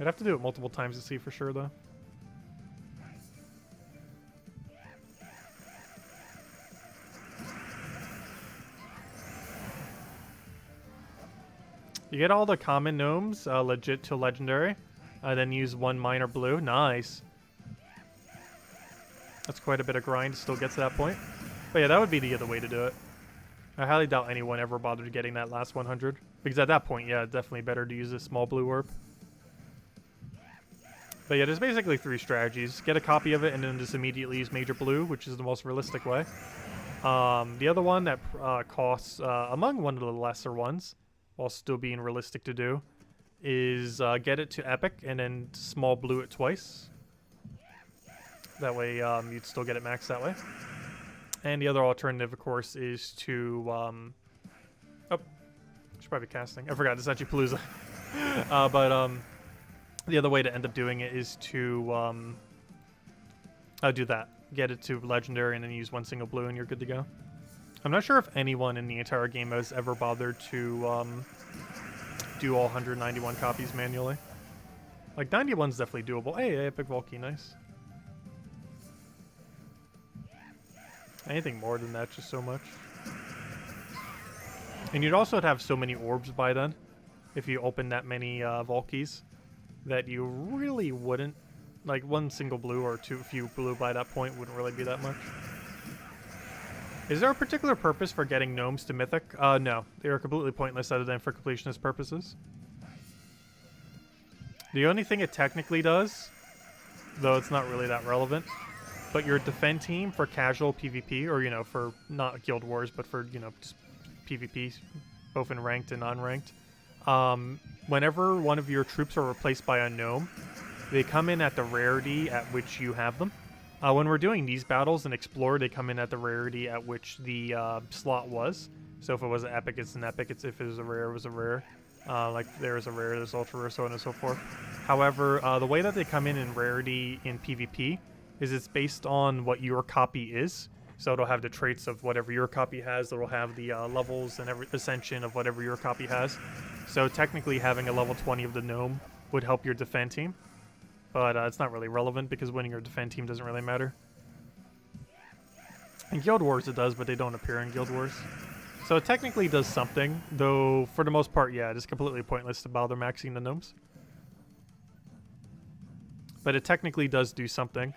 Speaker 1: I'd have to do it multiple times to see for sure though. You get all the common gnomes legit to legendary, then use 1 minor blue. Nice. That's quite a bit of grind to still get to that point. But yeah, that would be the other way to do it. I highly doubt anyone ever bothered getting that last 100. Because at that point, yeah, definitely better to use a small blue orb. But yeah, there's basically 3 strategies. Get a copy of it and then just immediately use major blue, which is the most realistic way. The other one that costs among one of the lesser ones, while still being realistic to do, is get it to epic and then small blue it twice. That way you'd still get it maxed that way. And the other alternative, of course, is to oh, should probably be casting. I forgot, it's actually palooza. But the other way to end up doing it is to do that. Get it to legendary and then use 1 single blue and you're good to go. I'm not sure if anyone in the entire game has ever bothered to do all 191 copies manually. Like, 91's definitely doable. Hey, epic Volkey, nice. Anything more than that, just so much. And you'd also have so many orbs by then, if you open that many Volkeys, that you really wouldn't. Like, 1 single blue or 2 few blue by that point wouldn't really be that much. Is there a particular purpose for getting gnomes to mythic? No. They are completely pointless other than for completionist purposes. The only thing it technically does, though it's not really that relevant, but your defend team for casual PvP, or, you know, for not Guild Wars, but for, you know, just PvP, both in ranked and unranked, whenever one of your troops are replaced by a gnome, they come in at the rarity at which you have them. When we're doing these battles in Explore, they come in at the rarity at which the slot was. So if it was an epic, it's an epic. If it was a rare, it was a rare. Like there is a rare, there's ultra rare, so on and so forth. However, the way that they come in rarity in PvP is it's based on what your copy is. So it'll have the traits of whatever your copy has. It'll have the levels and every ascension of whatever your copy has. So technically having a level 20 of the Gnome would help your defend team. But it's not really relevant because winning your defend team doesn't really matter. In Guild Wars it does, but they don't appear in Guild Wars. So it technically does something, though for the most part, yeah, it is completely pointless to bother maxing the Gnomes. But it technically does do something,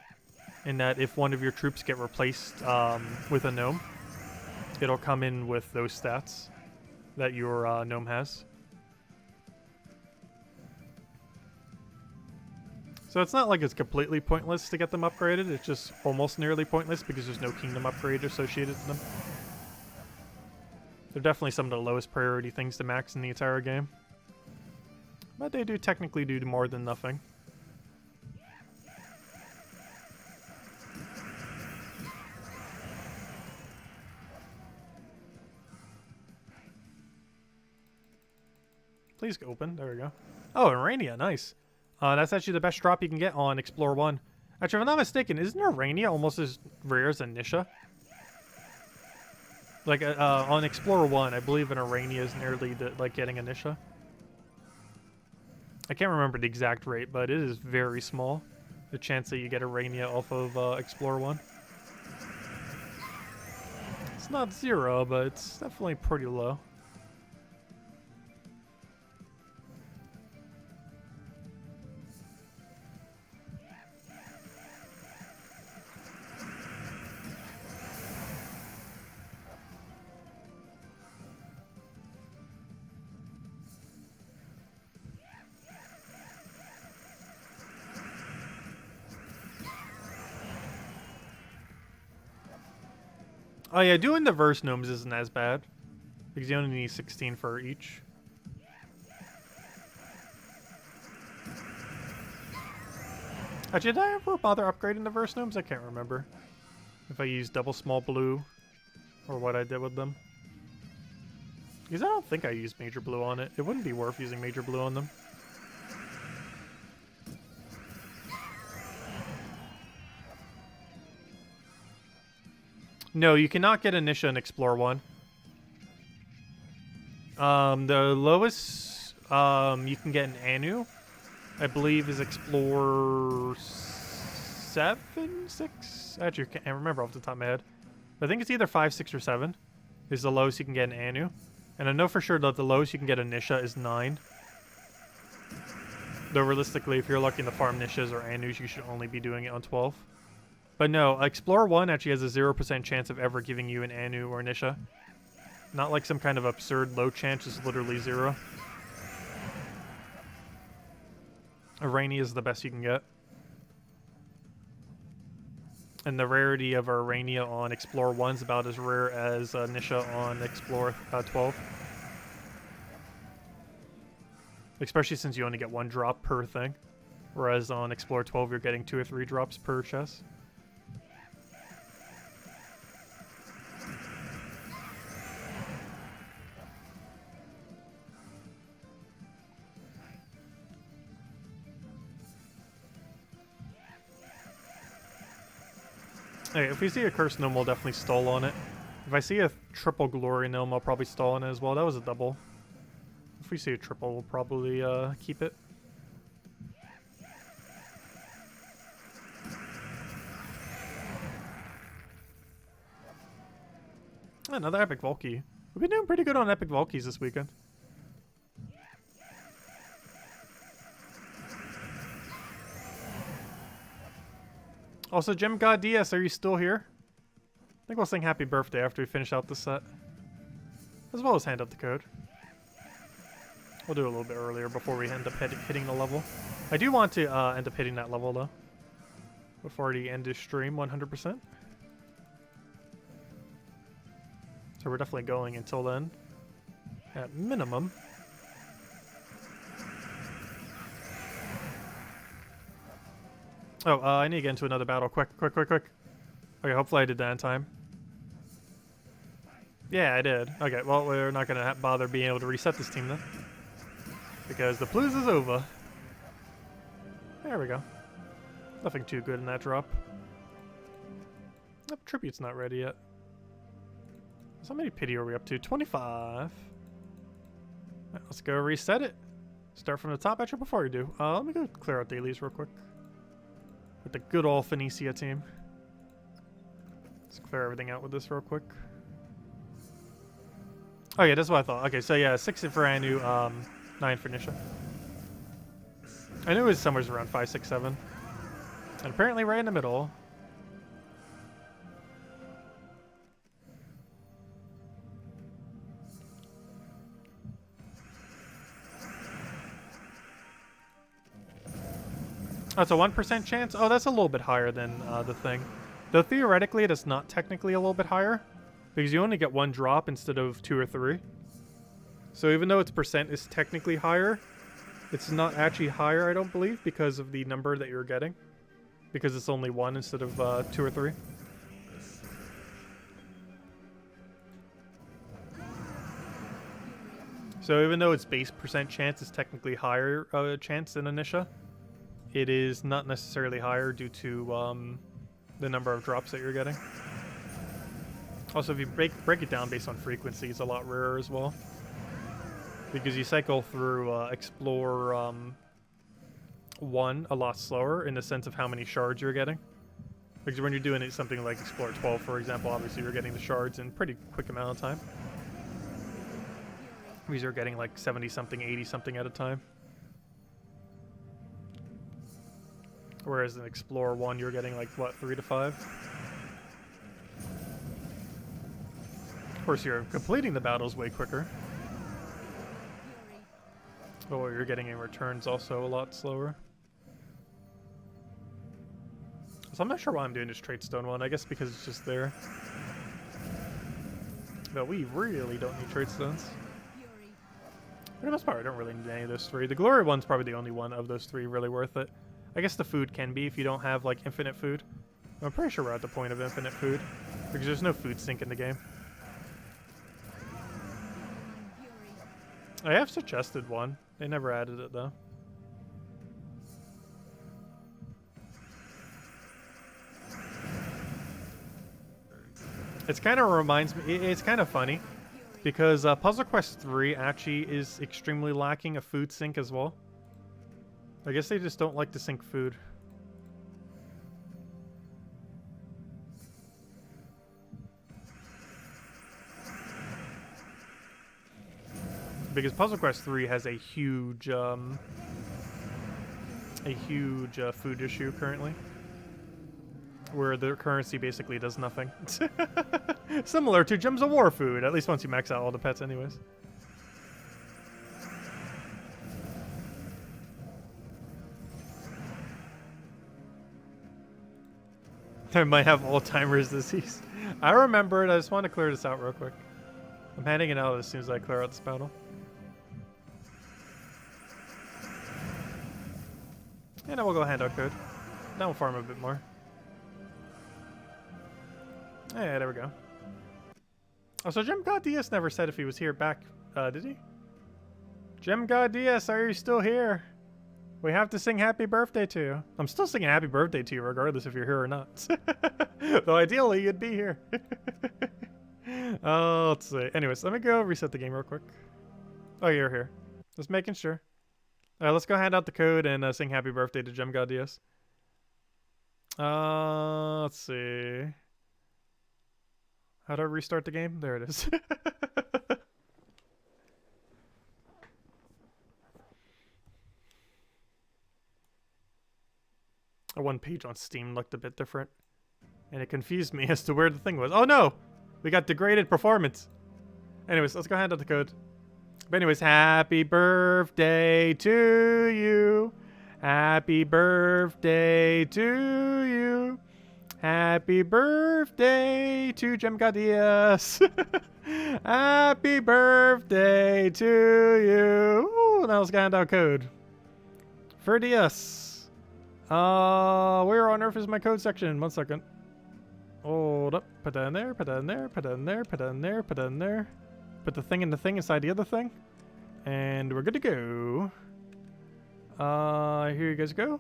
Speaker 1: in that if one of your troops get replaced with a Gnome, it'll come in with those stats that your Gnome has. So it's not like it's completely pointless to get them upgraded, it's just almost nearly pointless because there's no kingdom upgrade associated to them. They're definitely some of the lowest priority things to max in the entire game. But they do technically do more than nothing. Please open. There we go. Oh, Arania, nice. That's actually the best drop you can get on Explore 1. Actually, if I'm not mistaken, isn't Arania almost as rare as Anisha? Like, on Explorer 1, I believe an Arania is nearly like getting Anisha. I can't remember the exact rate, but it is very small, the chance that you get Arania off of Explorer 1. It's not zero, but it's definitely pretty low. Oh yeah, doing the verse gnomes isn't as bad, because you only need 16 for each. Actually, did I ever bother upgrading the verse gnomes? I can't remember. If I used double small blue, or what I did with them. Because I don't think I used major blue on it. It wouldn't be worth using major blue on them. No, you cannot get Anisha in Explore 1. The lowest you can get an Anu, I believe, is Explore 7, 6? Actually, I can't remember off the top of my head. But I think it's either 5, 6, or 7 is the lowest you can get an Anu. And I know for sure that the lowest you can get a Nisha is 9. Though realistically, if you're looking to farm Nishas or Anus, you should only be doing it on 12. But no, Explorer 1 actually has a 0% chance of ever giving you an Anu or Nisha. Not like some kind of absurd low chance, it's literally 0. Arania is the best you can get. And the rarity of Arania on Explorer 1 is about as rare as Nisha on Explorer 12. Especially since you only get 1 drop per thing. Whereas on Explorer 12 you're getting 2 or 3 drops per chest. Hey, if we see a Cursed Gnome, we'll definitely stall on it. If I see a triple Glory Gnome, I'll probably stall on it as well. That was a double. If we see a triple, we'll probably keep it. Another Epic Valky. We've been doing pretty good on Epic Valkys this weekend. Also, Gem God DS, are you still here? I think we'll sing happy birthday after we finish out this set. As well as hand up the code. We'll do it a little bit earlier before we end up hitting the level. I do want to end up hitting that level though. Before the end of stream, 100%. So we're definitely going until then. At minimum. Oh, I need to get into another battle. Quick. Okay, hopefully I did that in time. Yeah, I did. Okay, well, we're not going to bother being able to reset this team then. Because the palooza's over. There we go. Nothing too good in that drop. Yep. tribute's not ready yet. So how many pity are we up to? 25. Right, let's go reset it. Start from the top. Actually, before we do, let me go clear out dailies real quick. With the good old Phoenicia team. Let's clear everything out with this real quick. Oh yeah, that's what I thought. Okay, so yeah, 6 for Anu, 9 for Nisha. I knew it was somewhere around 5, 6, 7. And apparently right in the middle. Oh, it's a 1% chance? Oh, that's a little bit higher than the thing. Though theoretically, it is not technically a little bit higher. Because you only get 1 drop instead of 2 or 3. So even though its percent is technically higher, it's not actually higher, I don't believe, because of the number that you're getting. Because it's only 1 instead of 2 or 3. So even though its base percent chance is technically higher chance than Anisha, it is not necessarily higher due to the number of drops that you're getting. Also, if you break it down based on frequency, it's a lot rarer as well. Because you cycle through Explore 1 a lot slower in the sense of how many shards you're getting. Because when you're doing it something like Explore 12, for example, obviously you're getting the shards in pretty quick amount of time. Because you're getting like 70-something, 80-something at a time. Whereas in Explore 1, you're getting like, what, 3 to 5? Of course, you're completing the battles way quicker. But what you're getting in return is also a lot slower. So I'm not sure why I'm doing this Trait Stone one. I guess because it's just there. But we really don't need Trait Stones. For the most part, I don't really need any of those 3. The Glory one's probably the only one of those 3 really worth it. I guess the food can be if you don't have, like, infinite food. I'm pretty sure we're at the point of infinite food. Because there's no food sink in the game. I have suggested one. They never added it, though. It's kind of reminds me... It's kind of funny. Because Puzzle Quest 3 actually is extremely lacking a food sink as well. I guess they just don't like to sink food. Because Puzzle Quest 3 has a huge food issue currently, where the currency basically does nothing. Similar to Gems of War food, at least once you max out all the pets anyways. I might have Alzheimer's disease. I remember it, I just want to clear this out real quick. I'm handing it out as soon as I clear out this battle. And then we'll go hand out code. Then we'll farm a bit more. Yeah, there we go. Oh, so Gem God DS never said if he was here back, did he? Gem God DS, are you still here? We have to sing happy birthday to you. I'm still singing happy birthday to you regardless if you're here or not. Though ideally you'd be here. Oh, let's see. Anyways, let me go reset the game real quick. Oh, you're here. Just making sure. Let's go hand out the code and sing happy birthday to Gem God DS. Let's see. How do I restart the game? There it is. One page on Steam looked a bit different. And it confused me as to where the thing was. Oh no! We got degraded performance. Anyways, let's go hand out the code. But anyways, happy birthday to you. Happy birthday to you. Happy birthday to Gem God DS. Happy birthday to you. Ooh, now let's go hand out code. For DS. Where on earth is my code section? 1 second. Hold up. Put that in there, put that in there, put that in there, put that in there, put that in there. Put the thing in the thing inside the other thing. And we're good to go. Here you guys go.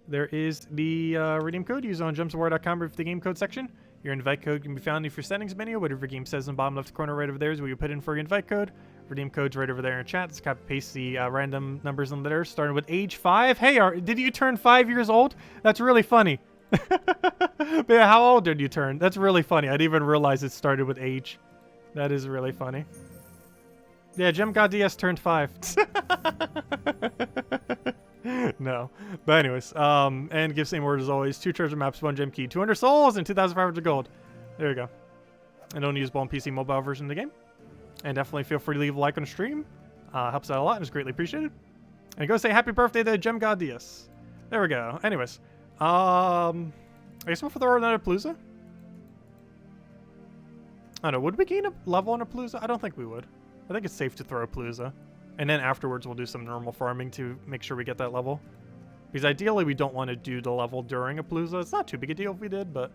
Speaker 1: There is the redeem code. Use it on gemsofwar.com with the game code section. Your invite code can be found in your settings menu. Whatever game says in the bottom left corner right over there is where you put in for your invite code. Redeem code's right over there in chat. Just copy paste the random numbers in there, starting with age 5. Hey, did you turn 5 years old? That's really funny. But yeah, how old did you turn? That's really funny. I didn't even realize it started with age. That is really funny. Yeah, JemGodDS turned 5. No. But anyways, and give same word as always. 2 treasure maps, 1 gem key, 200 souls, and 2,500 gold. There you go. And only usable on PC mobile version of the game. And definitely feel free to leave a like on the stream. Helps out a lot and is greatly appreciated. And go say happy birthday to JemGodDS. There we go. Anyways, I guess we'll throw another palooza. I don't know. Would we gain a level on a palooza? I don't think we would. I think it's safe to throw a palooza. And then afterwards, we'll do some normal farming to make sure we get that level. Because ideally, we don't want to do the level during a palooza. It's not too big a deal if we did, but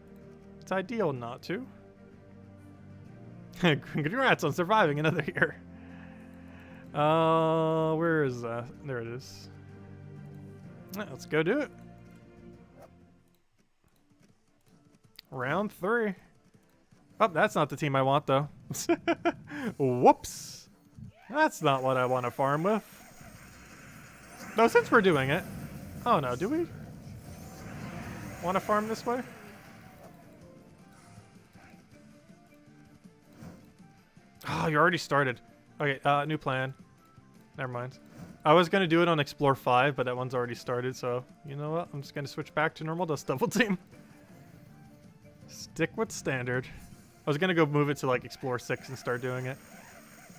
Speaker 1: it's ideal not to. Congrats on surviving another year. Where is that? There it is. Let's go do it. Round 3. Oh, that's not the team I want, though. Whoops. That's not what I want to farm with. No, since we're doing it. Oh, no. Do we want to farm this way? Oh, you already started. Okay, new plan. Never mind. I was going to do it on Explore 5, but that one's already started, so you know what? I'm just going to switch back to normal Dust Devil team. Stick with standard. I was going to go move it to like Explore 6 and start doing it.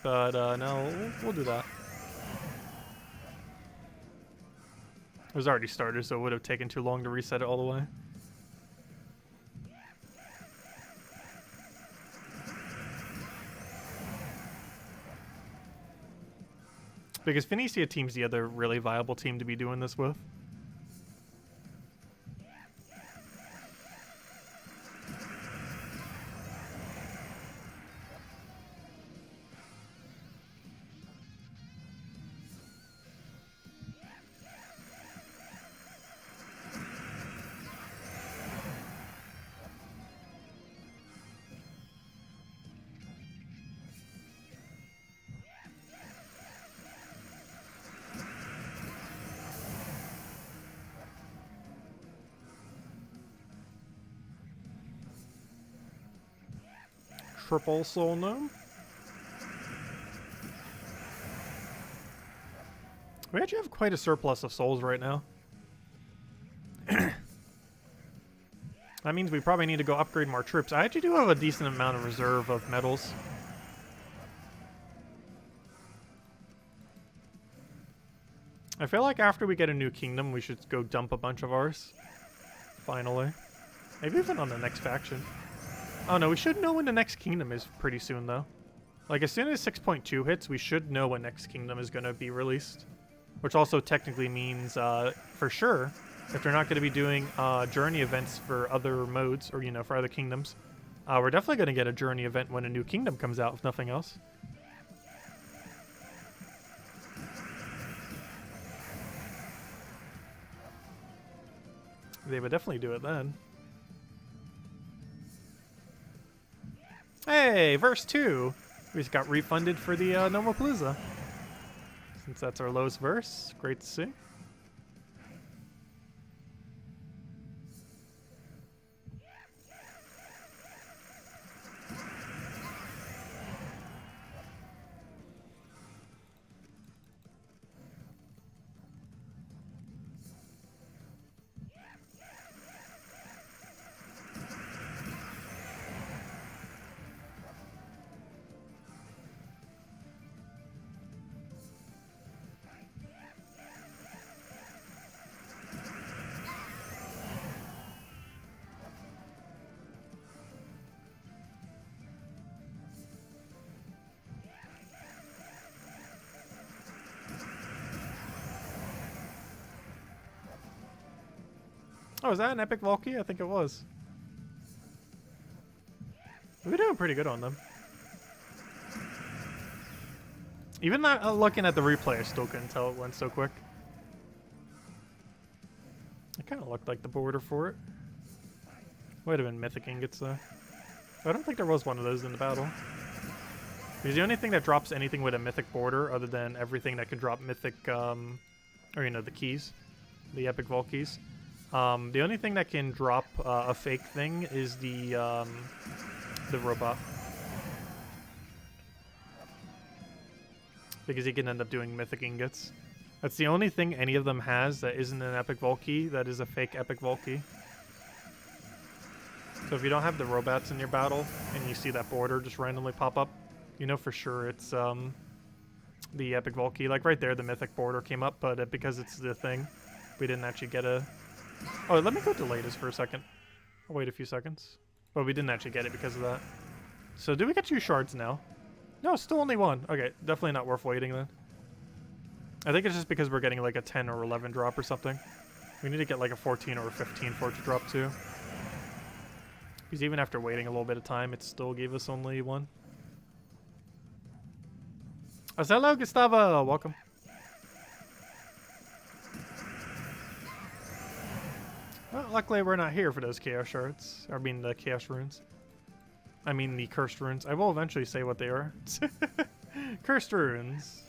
Speaker 1: But no, we'll do that. It was already started, so it would have taken too long to reset it all the way. Because Phoenicia team's the other really viable team to be doing this with. Triple soul gnome. We actually have quite a surplus of souls right now. That means we probably need to go upgrade more troops. I actually do have a decent amount of reserve of medals. I feel like after we get a new kingdom, we should go dump a bunch of ours. Finally. Maybe even on the next faction. Oh no, we should know when the next kingdom is pretty soon though. Like as soon as 6.2 hits, we should know when next kingdom is going to be released. Which also technically means, for sure, if they're not going to be doing journey events for other modes, or you know, for other kingdoms, we're definitely going to get a journey event when a new kingdom comes out, if nothing else. They would definitely do it then. Hey, verse 2. We just got refunded for the nomapalooza. Since that's our lowest verse. Great to see. Oh, is that an epic Valky? I think it was. We're doing pretty good on them. Even not looking at the replay, I still couldn't tell it went so quick. It kind of looked like the border for it. Would have been Mythic Ingots though. I don't think there was one of those in the battle. Because the only thing that drops anything with a mythic border, other than everything that can drop mythic, or you know, the keys, the epic vault keys. The only thing that can drop a fake thing is the robot. Because he can end up doing mythic ingots. That's the only thing any of them has that isn't an epic vault key, that is a fake epic vault key. So if you don't have the robots in your battle, and you see that border just randomly pop up, you know for sure it's the epic vault key. Like right there, the mythic border came up, but because it's the thing, we didn't actually get a... Oh, let me go delay this for a second. I'll wait a few seconds. But we didn't actually get it because of that. So do we get 2 shards now? No, still only 1. Okay, definitely not worth waiting then. I think it's just because we're getting like a 10 or 11 drop or something. We need to get like a 14 or a 15 for it to drop too. Because even after waiting a little bit of time, it still gave us only 1. Hello, Gustavo! Welcome. Well, luckily we're not here for those chaos shards. I mean the chaos runes. I mean the cursed runes. I will eventually say what they are. Cursed runes.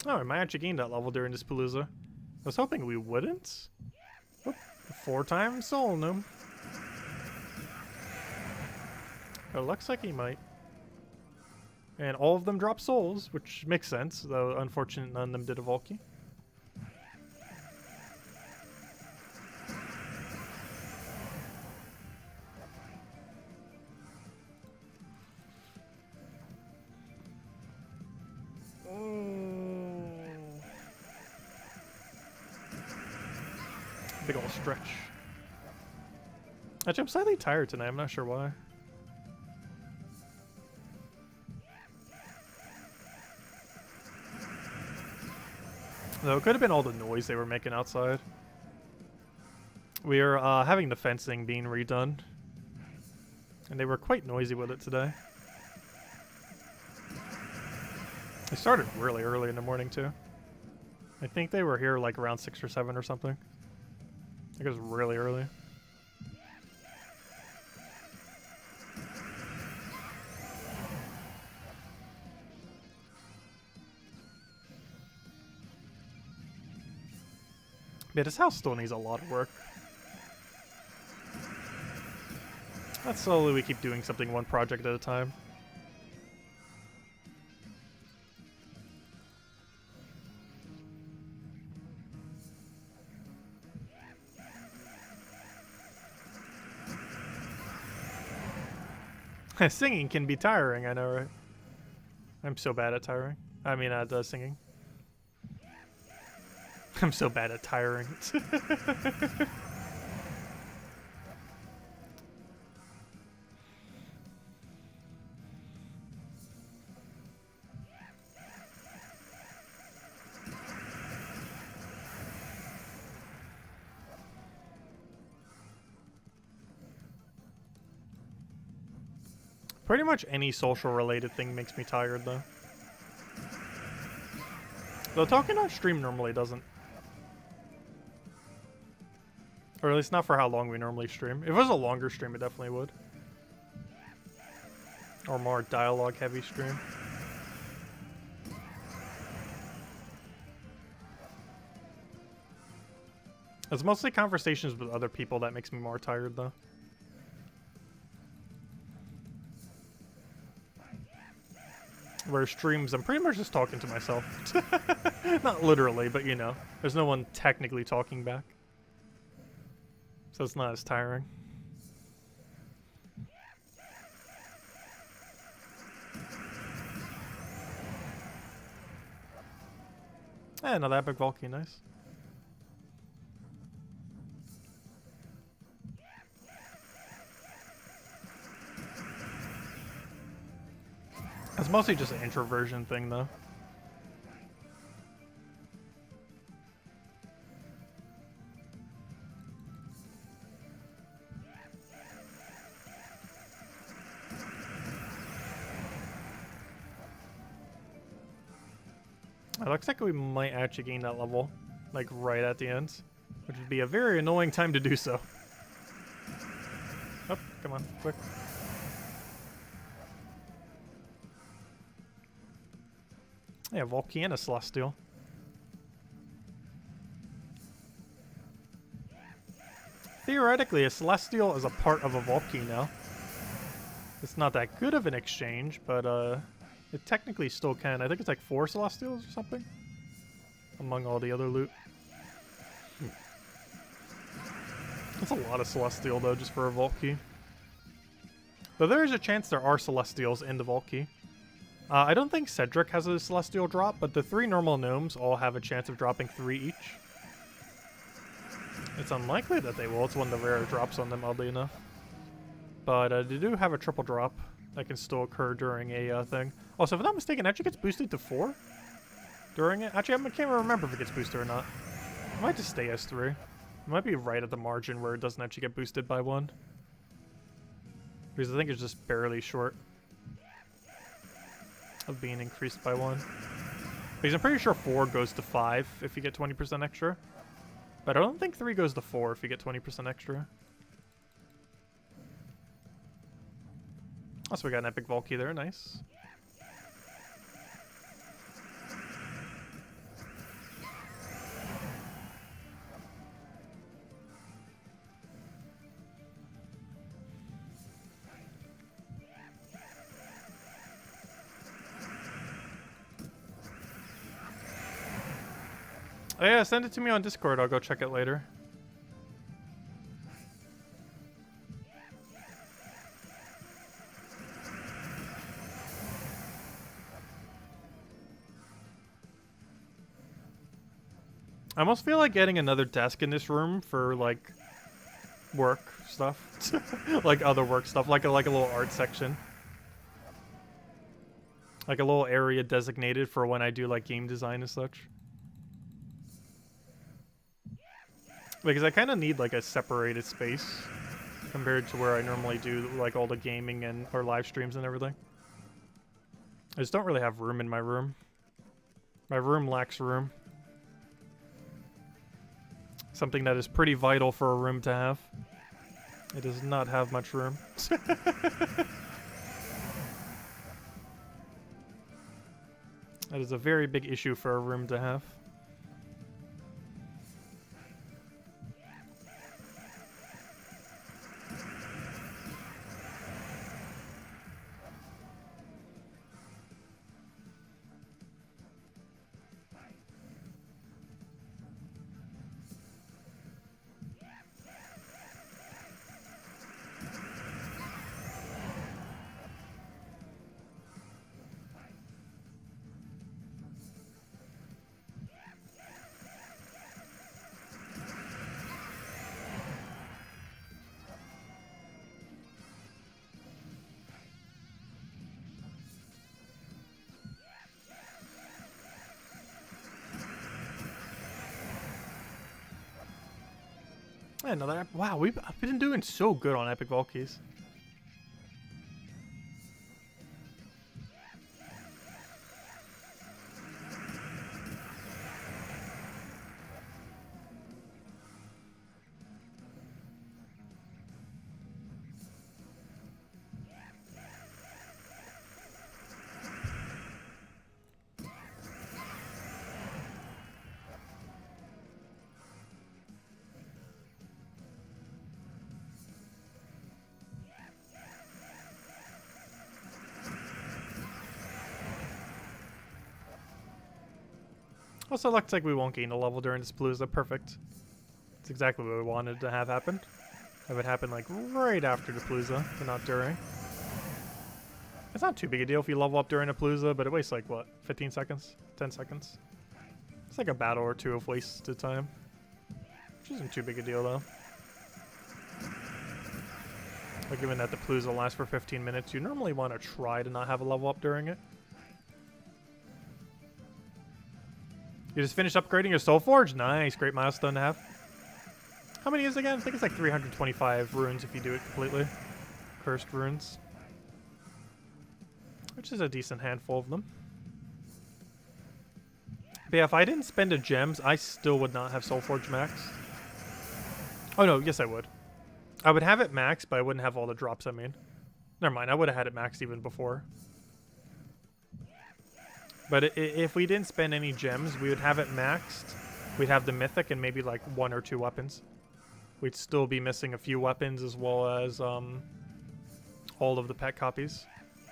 Speaker 1: Oh, we might actually gain that level during this palooza. I was hoping we wouldn't. Oop, 4 times soul gnome. It looks like he might. And all of them drop souls, which makes sense, though unfortunately none of them did a Volky. Big ol' stretch. Actually, I'm slightly tired tonight. I'm not sure why. Though it could have been all the noise they were making outside. We are having the fencing being redone. And they were quite noisy with it today. They started really early in the morning, too. I think they were here like around 6 or 7 or something. I think it was really early. Yeah, this house still needs a lot of work. But slowly we keep doing something one project at a time. Singing can be tiring, I know, right? I'm so bad at tiring. I mean, at singing. I'm so bad at tiring. Pretty much any social related thing makes me tired, though. Though talking on stream normally doesn't. Or at least not for how long we normally stream. If it was a longer stream, it definitely would. Or more dialogue heavy stream. It's mostly conversations with other people that makes me more tired, though. Where streams, I'm pretty much just talking to myself. Not literally, but you know. There's no one technically talking back. So it's not as tiring. Eh, another epic Volky, nice. It's mostly just an introversion thing, though. It looks like we might actually gain that level, like right at the end, which would be a very annoying time to do so. Oh, come on, quick. Yeah, Volkey and a Celestial. Theoretically, a Celestial is a part of a Volkey now. It's not that good of an exchange, but it technically still can. I think it's like 4 Celestials or something among all the other loot. That's a lot of Celestial, though, just for a Vault Key. Though there is a chance there are Celestials in the Vault Key. I don't think Cedric has a Celestial drop, but the 3 normal gnomes all have a chance of dropping 3 each. It's unlikely that they will. It's one of the rare drops on them, oddly enough. But they do have a triple drop that can still occur during a thing. Also, if I'm not mistaken, it actually gets boosted to 4 during it. Actually, I can't remember if it gets boosted or not. It might just stay as 3. It might be right at the margin where it doesn't actually get boosted by 1. Because I think it's just barely short of being increased by 1. Because I'm pretty sure 4 goes to 5 if you get 20% extra. But I don't think 3 goes to 4 if you get 20% extra. Also, we got an epic Volkey there, nice. Oh yeah, send it to me on Discord, I'll go check it later. I almost feel like getting another desk in this room for, like, work stuff. Like, other work stuff. Like a little art section. Like a little area designated for when I do, like, game design and such. Because I kind of need, like, a separated space compared to where I normally do, like, all the gaming and or live streams and everything. I just don't really have room in my room. My room lacks room. Something that is pretty vital for a room to have. It does not have much room. That is a very big issue for a room to have. Another wow, we've been doing so good on epic Volkeys. Also, looks like we won't gain a level during this palooza. Perfect. It's exactly what we wanted to have happen. Have it happen like right after the palooza, but not during. It's not too big a deal if you level up during a palooza, but it wastes like what, 15 seconds? 10 seconds? It's like a battle or two of wasted time. Which isn't too big a deal though. But given that the palooza lasts for 15 minutes, you normally want to try to not have a level up during it. You just finished upgrading your Soul Forge? Nice, great milestone to have. How many is it again? I think it's like 325 runes if you do it completely. Cursed runes. Which is a decent handful of them. But yeah, if I didn't spend a gems, I still would not have Soul Forge max. Oh no, yes I would. I would have it max, but I wouldn't have all the drops, I mean. Never mind, I would have had it maxed even before. But if we didn't spend any gems, we would have it maxed. We'd have the mythic and maybe like 1 or 2 weapons. We'd still be missing a few weapons as well as all of the pet copies.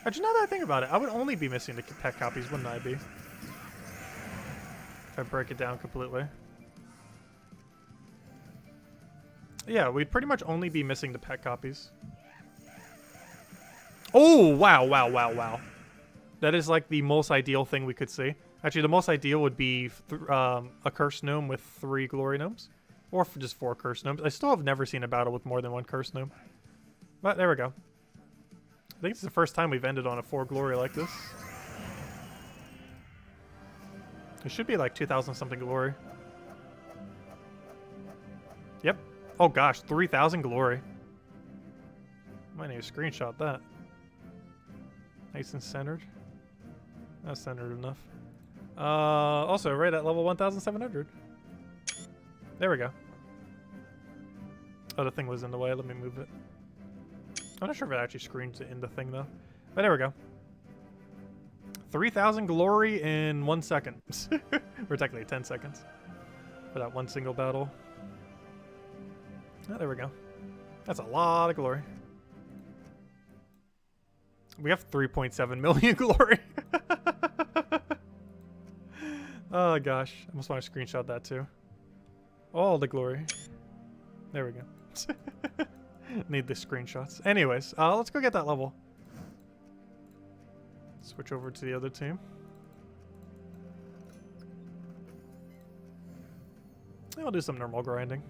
Speaker 1: Actually, now that I think about it, I would only be missing the pet copies, wouldn't I be? If I break it down completely. Yeah, we'd pretty much only be missing the pet copies. Oh, wow, wow, wow, wow. That is like the most ideal thing we could see. Actually, the most ideal would be a cursed gnome with 3 glory gnomes. Or for just 4 cursed gnomes. I still have never seen a battle with more than 1 cursed gnome. But there we go. I think it's the first time we've ended on a 4 glory like this. It should be like 2,000 something glory. Yep. Oh gosh, 3,000 glory. Might need to screenshot that. Nice and centered. That's centered enough. Also, right at level 1,700. There we go. Oh, the thing was in the way. Let me move it. I'm not sure if it actually screens it in the thing, though. But there we go. 3,000 glory in 1 second. Or technically 10 seconds. For that one single battle. Oh, there we go. That's a lot of glory. We have 3.7 million glory. Oh gosh, I almost want to screenshot that too. All the glory. There we go. Need the screenshots. Anyways, let's go get that level. Switch over to the other team. I'll do some normal grinding.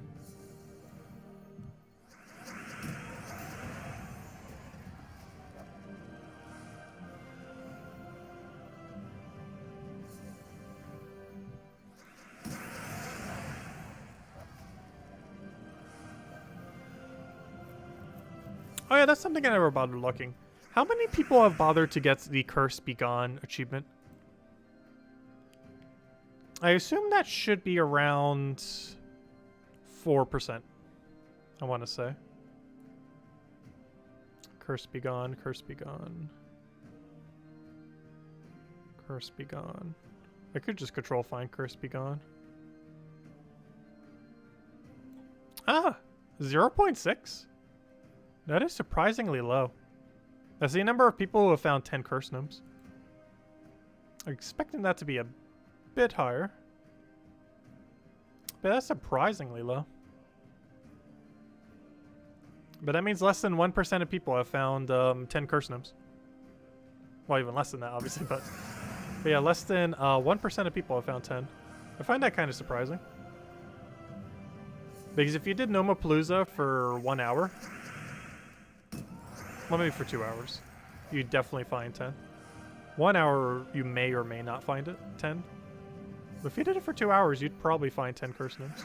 Speaker 1: Oh yeah, that's something I never bothered looking. How many people have bothered to get the Curse Be Gone achievement? I assume that should be around 4%. I want to say. Curse Be Gone, Curse Be Gone. Curse Be Gone. I could just control find Curse Be Gone. Ah! 0.6? That is surprisingly low. That's the number of people who have found 10 curse gnomes. I'm expecting that to be a bit higher. But that's surprisingly low. But that means less than 1% of people have found 10 curse gnomes. Well, even less than that, obviously, but yeah, less than 1% of people have found 10. I find that kind of surprising. Because if you did nomapalooza for 1 hour, well, maybe for 2 hours, you'd definitely find 10. 1 hour, you may or may not find it, 10. But if you did it for 2 hours, you'd probably find 10 curse gnomes.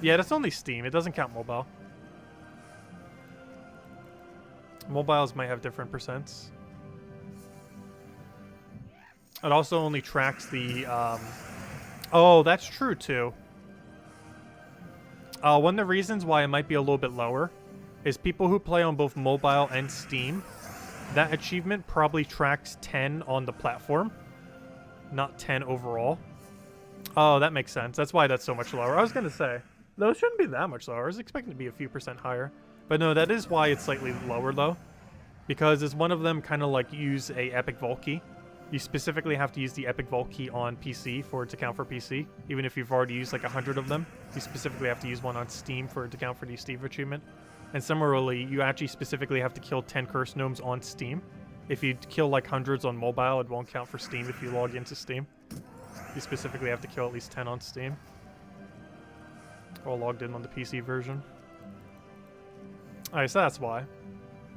Speaker 1: Yeah, that's only Steam. It doesn't count mobile. Mobiles might have different percents. It also only tracks the... Oh, that's true, too. One of the reasons why it might be a little bit lower is people who play on both mobile and Steam. That achievement probably tracks 10 on the platform, not 10 overall. Oh, that makes sense. That's why that's so much lower. I was going to say, those shouldn't be that much lower. I was expecting it to be a few percent higher. But no, that is why it's slightly lower, though. Because is one of them kind of like use a Epic Vault key. You specifically have to use the Epic Vault key on PC for it to count for PC. Even if you've already used like 100 of them, you specifically have to use one on Steam for it to count for the Steam achievement. And similarly, you actually specifically have to kill 10 curse gnomes on Steam. If you kill like hundreds on mobile, it won't count for Steam if you log into Steam. You specifically have to kill at least 10 on Steam. Or logged in on the PC version. Alright, so that's why.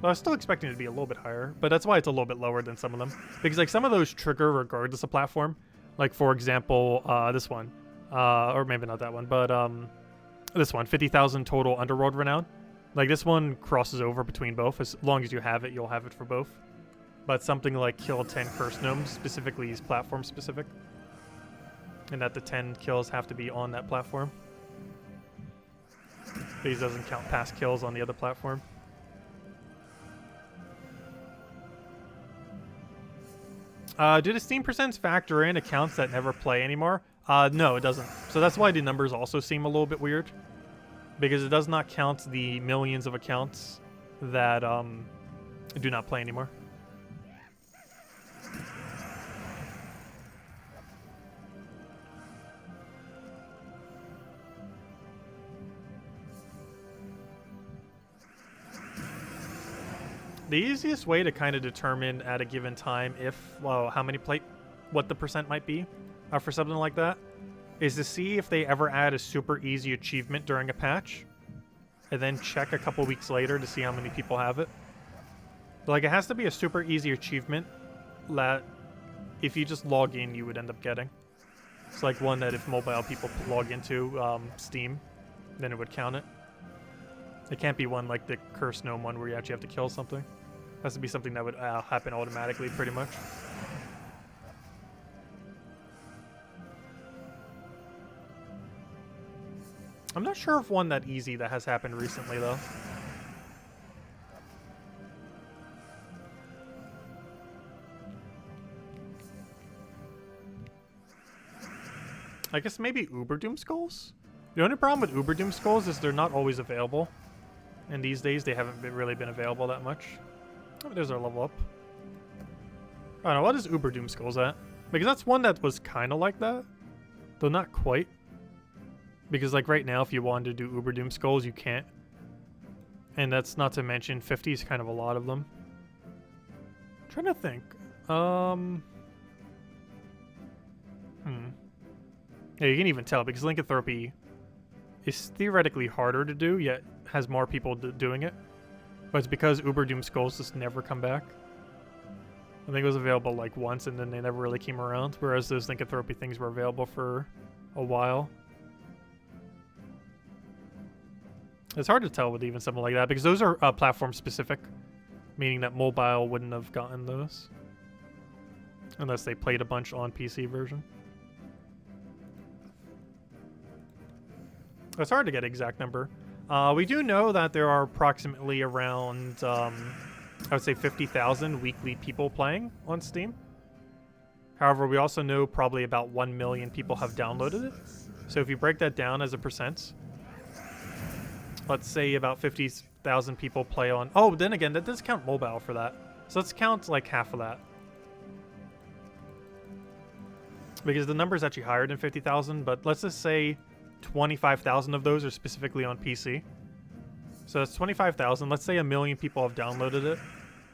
Speaker 1: But I was still expecting it to be a little bit higher, but that's why it's a little bit lower than some of them. Because like some of those trigger regardless of platform. Like, for example, this one. Or maybe not that one, but this one, 50,000 total Underworld Renown. Like, this one crosses over between both. As long as you have it, you'll have it for both. But something like kill 10 Cursed Gnomes specifically is platform specific. And that the 10 kills have to be on that platform. These doesn't count past kills on the other platform. Do the Steam percents factor in accounts that never play anymore? No, it doesn't. So that's why the numbers also seem a little bit weird. Because it does not count the millions of accounts that do not play anymore. The easiest way to kind of determine at a given time how many what the percent might be for something like that is to see if they ever add a super easy achievement during a patch and then check a couple weeks later to see how many people have it. Like, it has to be a super easy achievement that if you just log in, you would end up getting. It's like one that if mobile people log into Steam, then it would count it. It can't be one like the Cursed Gnome one where you actually have to kill something. It has to be something that would happen automatically, pretty much. I'm not sure of one that easy that has happened recently, though. I guess maybe Uber Doom Skulls? The only problem with Uber Doom Skulls is they're not always available. And these days, they haven't really been available that much. Oh, there's our level up. I don't know, what is Uber Doom Skulls at? Because that's one that was kind of like that. Though not quite. Because, like, right now, if you wanted to do Uber Doom Skulls, you can't. And that's not to mention 50 is kind of a lot of them. I'm trying to think. Yeah, you can even tell, because Lycanthropy is theoretically harder to do, yet has more people doing it. But it's because Uber Doom Skulls just never come back. I think it was available like once, and then they never really came around, whereas those Lycanthropy things were available for a while. It's hard to tell with even something like that, because those are platform specific, meaning that mobile wouldn't have gotten those. Unless they played a bunch on PC version. It's hard to get an exact number. We do know that there are approximately around, I would say 50,000 weekly people playing on Steam. However, we also know probably about 1 million people have downloaded it. So if you break that down as a percent, let's say about 50,000 people play on... Oh, then again, that does count mobile for that. So let's count like half of that. Because the number is actually higher than 50,000, but let's just say 25,000 of those are specifically on PC. So that's 25,000. Let's say 1 million people have downloaded it.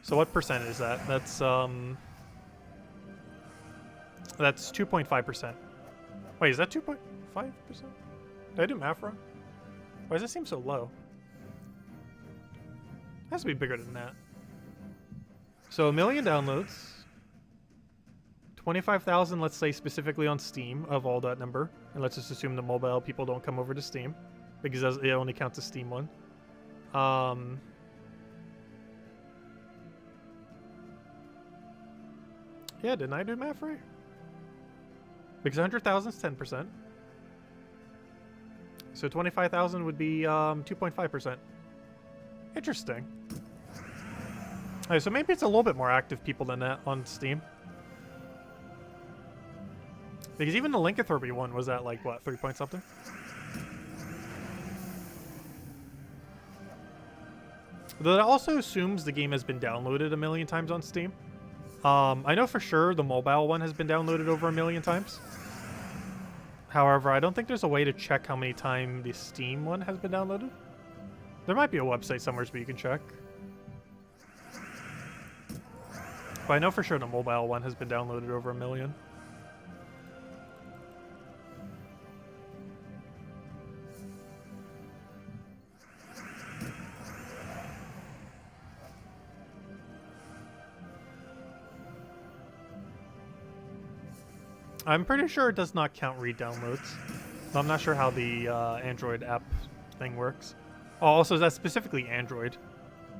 Speaker 1: So what percent is that? That's 2.5%. Wait, is that 2.5%? Did I do math wrong? Why does it seem so low? It has to be bigger than that. So 1 million downloads. 25,000, let's say, specifically on Steam of all that number. And let's just assume the mobile people don't come over to Steam, because it only counts the Steam one. Yeah, didn't I do math right? Because 100,000 is 10%. So 25,000 would be 2.5%. Interesting. Alright, so maybe it's a little bit more active people than that on Steam. Because even the Lycanthropy one was at like, what, 3 point something? Though that also assumes the game has been downloaded 1 million times on Steam. I know for sure the mobile one has been downloaded over 1 million times. However, I don't think there's a way to check how many times the Steam one has been downloaded. There might be a website somewhere where you can check. But I know for sure the mobile one has been downloaded over 1 million. I'm pretty sure it does not count re-downloads. I'm not sure how the Android app thing works. Oh, also, that's specifically Android.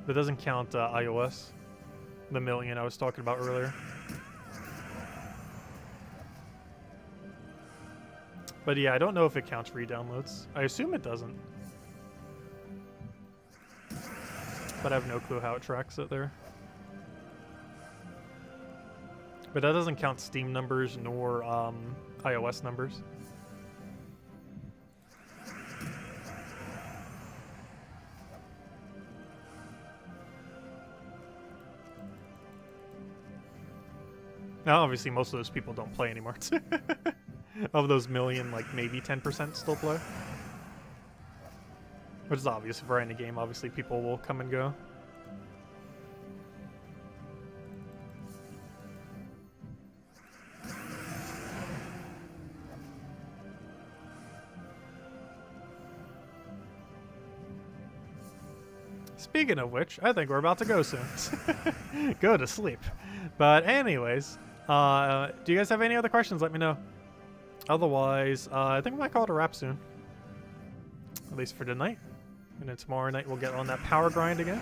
Speaker 1: That doesn't count iOS. The million I was talking about earlier. But yeah, I don't know if it counts re-downloads. I assume it doesn't. But I have no clue how it tracks it there. But that doesn't count Steam numbers nor iOS numbers. Now, obviously, most of those people don't play anymore. Of those million, like, maybe 10% still play. Which is obvious. If we're in a game, obviously, people will come and go. Speaking of which, I think we're about to go soon. Go to sleep. But anyways, do you guys have any other questions? Let me know. Otherwise, I think we might call it a wrap soon. At least for tonight. And then tomorrow night we'll get on that power grind again.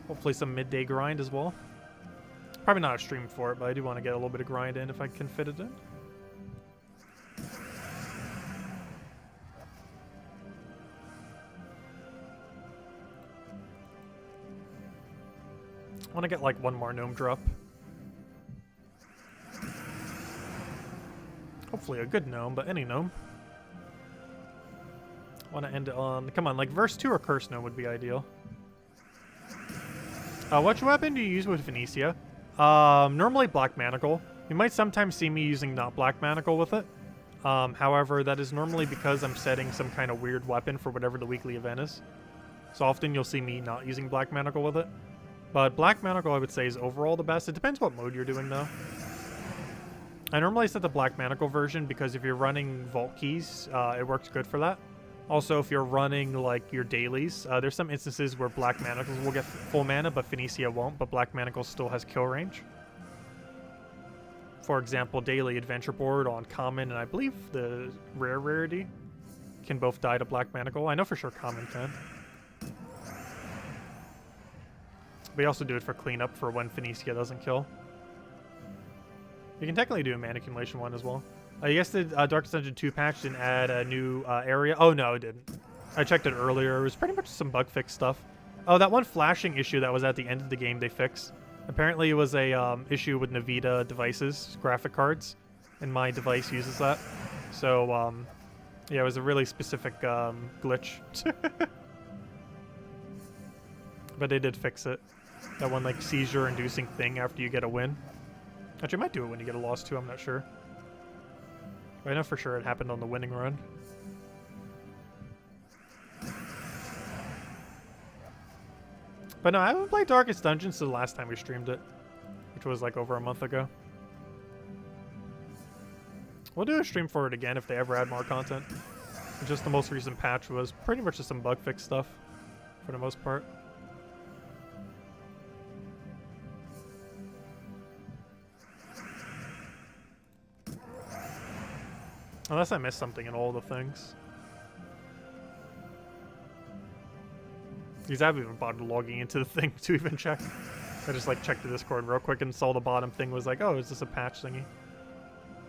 Speaker 1: Hopefully some midday grind as well. Probably not a stream for it, but I do want to get a little bit of grind in if I can fit it in. I want to get like one more gnome drop. Hopefully a good gnome, but any gnome. Want to end it on... Come on, like verse 2 or curse gnome would be ideal. Which weapon do you use with Venetia? Normally Black Manacle. You might sometimes see me using not Black Manacle with it. However, that is normally because I'm setting some kind of weird weapon for whatever the weekly event is. So often you'll see me not using Black Manacle with it. But Black Manacle, I would say, is overall the best. It depends what mode you're doing, though. I normally set the Black Manacle version because if you're running Vault Keys, it works good for that. Also, if you're running, like, your dailies, there's some instances where Black Manacles will get full mana, but Venetia won't, but Black Manacle still has kill range. For example, Daily Adventure Board on Common, and I believe the Rare Rarity can both die to Black Manacle. I know for sure Common can. We also do it for cleanup for when Venetia doesn't kill. You can technically do a mana accumulation one as well. Yes, the Darkest Dungeon 2 patch didn't add a new area. Oh, no, it didn't. I checked it earlier. It was pretty much some bug fix stuff. Oh, that one flashing issue that was at the end of the game they fixed. Apparently it was a issue with Nvidia devices, graphic cards, and my device uses that. So, yeah, it was a really specific glitch. But they did fix it. That one, like, seizure-inducing thing after you get a win. Actually, I might do it when you get a loss, too. I'm not sure. But I know for sure it happened on the winning run. But no, I haven't played Darkest Dungeon since the last time we streamed it, which was, like, over a month ago. We'll do a stream for it again if they ever add more content. Just the most recent patch was pretty much just some bug fix stuff, for the most part. Unless I missed something in all the things. Because I haven't even bothered logging into the thing to even check. I just like checked the Discord real quick and saw the bottom thing was like, oh, is this a patch thingy?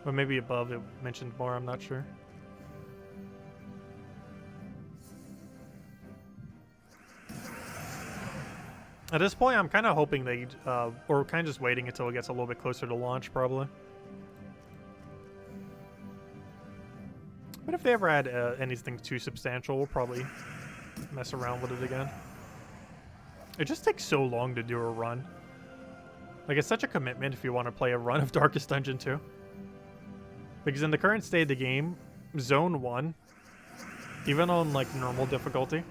Speaker 1: Or maybe above it mentioned more, I'm not sure. At this point, I'm kind of hoping they, or kind of just waiting until it gets a little bit closer to launch, probably. But if they ever add anything too substantial, we'll probably mess around with it again. It just takes so long to do a run. Like, it's such a commitment if you want to play a run of Darkest Dungeon 2. Because in the current state of the game, Zone 1, even on, like, normal difficulty,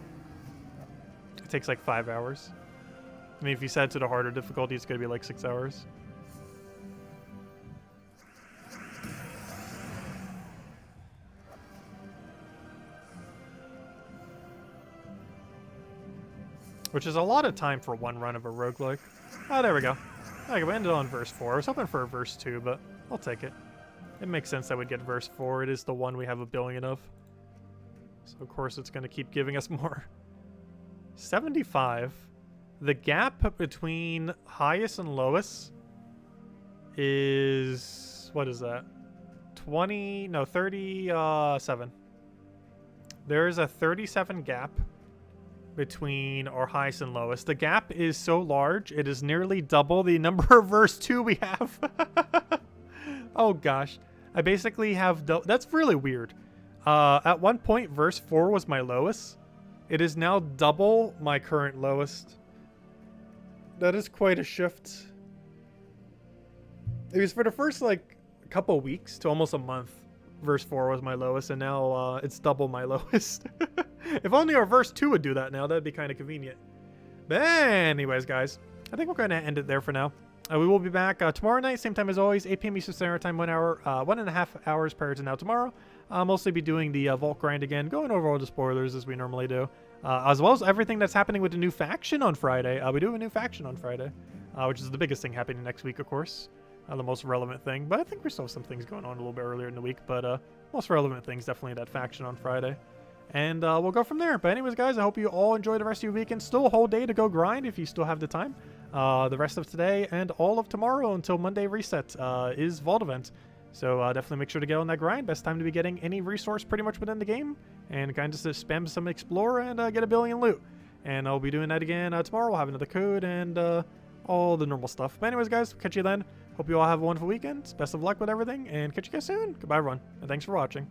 Speaker 1: it takes, like, 5 hours. I mean, if you set it to the harder difficulty, it's going to be, like, 6 hours. Which is a lot of time for one run of a roguelike. Oh, there we go. Okay, we ended on verse 4. I was hoping for a verse 2, but I'll take it. It makes sense that we'd get verse 4. It is the one we have a billion of. So, of course, it's going to keep giving us more. 75. The gap between highest and lowest is... What is that? 20... No, 37. There is a 37 gap between our highest and lowest. The gap is so large, it is nearly double the number of verse 2 we have. Oh, gosh. I basically have... That's really weird. At one point, verse 4 was my lowest. It is now double my current lowest. That is quite a shift. It was for the first, like, couple weeks to almost a month. Verse 4 was my lowest, and now it's double my lowest. If only our verse 2 would do that now, that'd be kind of convenient. But anyways, guys, I think we're going to end it there for now. We will be back tomorrow night, same time as always, 8 p.m. Eastern Standard Time, 1 hour, 1.5 hours prior to now tomorrow. I'll mostly be doing the vault grind again, going over all the spoilers as we normally do, as well as everything that's happening with the new faction on Friday. We do have a new faction on Friday, which is the biggest thing happening next week, of course. The most relevant thing, but I think we still have some things going on a little bit earlier in the week, but most relevant things, definitely that faction on Friday. And we'll go from there. But anyways, guys, I hope you all enjoy the rest of your weekend. Still a whole day to go grind if you still have the time. The rest of today and all of tomorrow until Monday reset is Vault Event. So definitely make sure to get on that grind. Best time to be getting any resource pretty much within the game. And kind of just spam some Explore and get a billion loot. And I'll be doing that again tomorrow. We'll have another code and all the normal stuff. But anyways, guys, catch you then. Hope you all have a wonderful weekend. Best of luck with everything. And catch you guys soon. Goodbye, everyone. And thanks for watching.